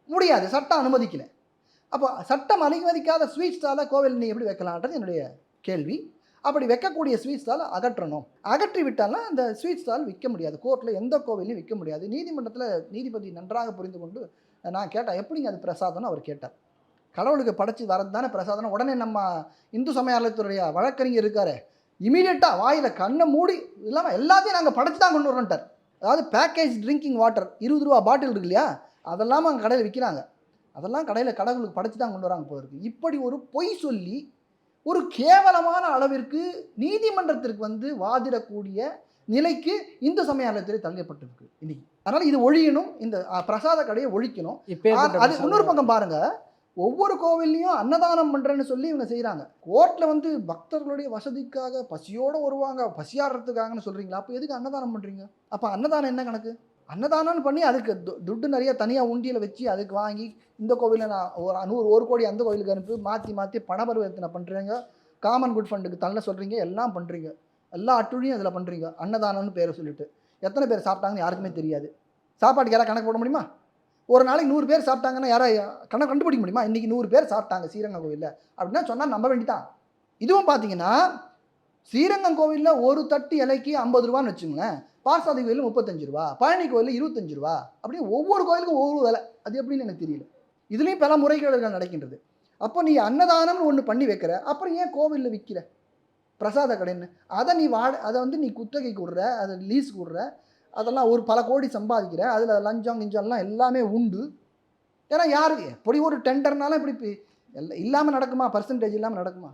முடியாது, சட்டம் அனுமதிக்கலை. அப்போ சட்டம் அனுமதிக்காத ஸ்வீட் ஸ்டாலை கோவில் நீ எப்படி வைக்கலான்றது என்னுடைய கேள்வி. அப்படி வைக்கக்கூடிய ஸ்வீட் ஸ்டால் அகற்றணும். அகற்றி விட்டாலும் அந்த ஸ்வீட் ஸ்டால் விற்க முடியாது. கோர்ட்டில் எந்த கோவிலையும் விற்க முடியாது. நீதிமன்றத்தில் நீதிபதி நன்றாக புரிந்து கொண்டு நான் கேட்டேன், எப்படிங்க அது பிரசாதம்னு அவர் கேட்டார். கடவுளுக்கு படைச்சி வரது தானே பிரசாதம். உடனே நம்ம இந்து சமயத்துடைய வழக்கறிஞர் இருக்காரு, இமீடியட்டாக வாயில் கண்ணை மூடி இல்லாமல் எல்லாத்தையும் நாங்கள் படைச்சி தான் கொண்டு வரோன்ட்டார். அதாவது பேக்கேஜ் ட்ரிங்கிங் வாட்டர் 20 ரூபா பாட்டில் இருக்கு இல்லையா, அதெல்லாம் அங்கே கடையில் விற்கிறாங்க. அதெல்லாம் கடையில் கடவுளுக்கு படைச்சி தான் கொண்டு வராங்க போல இருக்குது. இப்படி ஒரு பொய் சொல்லி ஒரு கேவலமான அளவிற்கு நீதிமன்றத்திற்கு வந்து வாதிடக்கூடிய நிலைக்கு இந்து சமயத்துறை தள்ளப்பட்டிருக்கு இன்னைக்கு. அதனால் இது ஒழியணும், இந்த பிரசாத கடையை ஒழிக்கணும். அது இன்னொரு பக்கம் பாருங்கள், ஒவ்வொரு கோவில்லையும் அன்னதானம் பண்ணுறேன்னு சொல்லி இவங்க செய்கிறாங்க. கோர்ட்டில் வந்து பக்தர்களுடைய வசதிக்காக பசியோடு வருவாங்க, பசியாடுறதுக்காகன்னு சொல்கிறீங்களா? அப்போ எதுக்கு அன்னதானம் பண்ணுறீங்க? அப்போ அன்னதானம் என்ன கணக்கு? அன்னதானம்னு பண்ணி அதுக்கு துட்டு நிறைய தனியாக உண்டியில் வச்சு அதுக்கு வாங்கி இந்த கோவிலில் நான் ஒரு கோடி அந்த கோவிலுக்கு அனுப்பி மாற்றி பணபரிவர்த்தனை பண்ணுறீங்க, காமன் குட் ஃபண்டுக்கு தள்ள சொல்கிறீங்க, எல்லாம் பண்ணுறீங்க, எல்லா அட்டுழியும் அதில் பண்ணுறீங்க. அன்னதானம்னு பேரை சொல்லிட்டு எத்தனை பேர் சாப்பிட்டாங்கன்னு யாருக்குமே தெரியாது. சாப்பாட்டுக்கு யாராவது கணக்கு போட முடியுமா? ஒரு நாளைக்கு 100 பேர் சாப்பிட்டாங்கன்னா யாராவது கணக்கு கண்டுபிடிக்க முடியுமா? இன்றைக்கி 100 பேர் சாப்பிட்டாங்க ஸ்ரீரங்கம் கோவிலில் அப்படின்னா சொன்னால் நம்ப வேண்டிதான். இதுவும் பார்த்தீங்கன்னா ஸ்ரீரங்கம் கோவிலில் ஒரு தட்டு இலைக்கு 50 ரூபான்னு வச்சுங்களேன், பார்சாதி கோயிலில் 35 ரூபா, பழனி கோயிலில் 25 ரூபா, அப்படியே ஒவ்வொரு கோயிலுக்கும் ஒவ்வொரு விலை. அது எப்படின்னு எனக்கு தெரியல. இதுலேயும் பல முறைகேடுகள் நடக்கின்றது. அப்போ நீ அன்னதானம்னு ஒன்று பண்ணி வைக்கிற, அப்புறம் ஏன் கோவிலில் விற்கிற பிரசாத கடைன்னு? அதை அதை வந்து நீ குத்தகைக்கு விடுற, அதை லீஸுக்கு விடுற, அதெல்லாம் ஒரு பல கோடி சம்பாதிக்கிற, அதில் லஞ்சம் கிஞ்சம்லாம் எல்லாமே உண்டு. ஏன்னா யாருக்கு எப்படி ஒரு டெண்டர்னாலும் இப்படி இல்லாமல் நடக்குமா? பர்சன்டேஜ் இல்லாமல் நடக்குமா?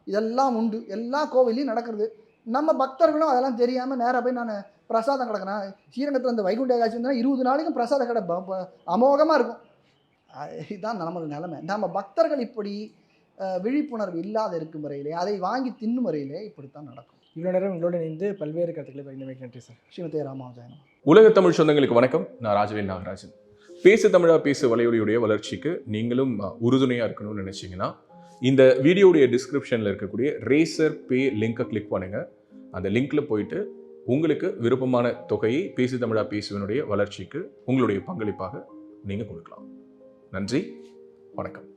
இதெல்லாம் உண்டு, எல்லா கோவிலையும் நடக்கிறது. நம்ம பக்தர்களும் அதெல்லாம் தெரியாமல் நேராக போய் நான் பிரசாதம் கிடக்கிறேன். ஸ்ரீரங்கத்தில் அந்த வைகுண்ட ஏகாட்சி வந்தால் 20 நாளைக்கும் பிரசாத கடை அமோகமாக இருக்கும். இதுதான் நமது நிலைமை. நம்ம பக்தர்கள் இப்படி விழிப்புணர்வு இல்லாத இருக்கும் வரையிலே, அதை வாங்கி தின்னும் வரையிலே இப்படித்தான் நடக்கும். இவ்வளோ நேரம் உங்களோட இணைந்து பல்வேறு கருத்துக்களை பகிர்ந்தமைக்கு நன்றி சார். ஸ்ரீமதி ராமானுஜன். உலக தமிழ் சொந்தங்களுக்கு வணக்கம். நான் ராஜவேல் நாகராஜன். பேசு தமிழா பேசு வலையொலியுடைய வளர்ச்சிக்கு நீங்களும் உறுதுணையாக இருக்கணும்னு நினச்சிங்கன்னா இந்த வீடியோடைய டிஸ்கிரிப்ஷனில் இருக்கக்கூடிய ரேசர் பே லிங்கை கிளிக் பண்ணுங்கள். அந்த லிங்க்கில் போயிட்டு உங்களுக்கு விருப்பமான தொகையை பேசு தமிழா பேசுவனுடைய வளர்ச்சிக்கு உங்களுடைய பங்களிப்பாக நீங்கள் கொடுக்கலாம். நன்றி, வணக்கம்.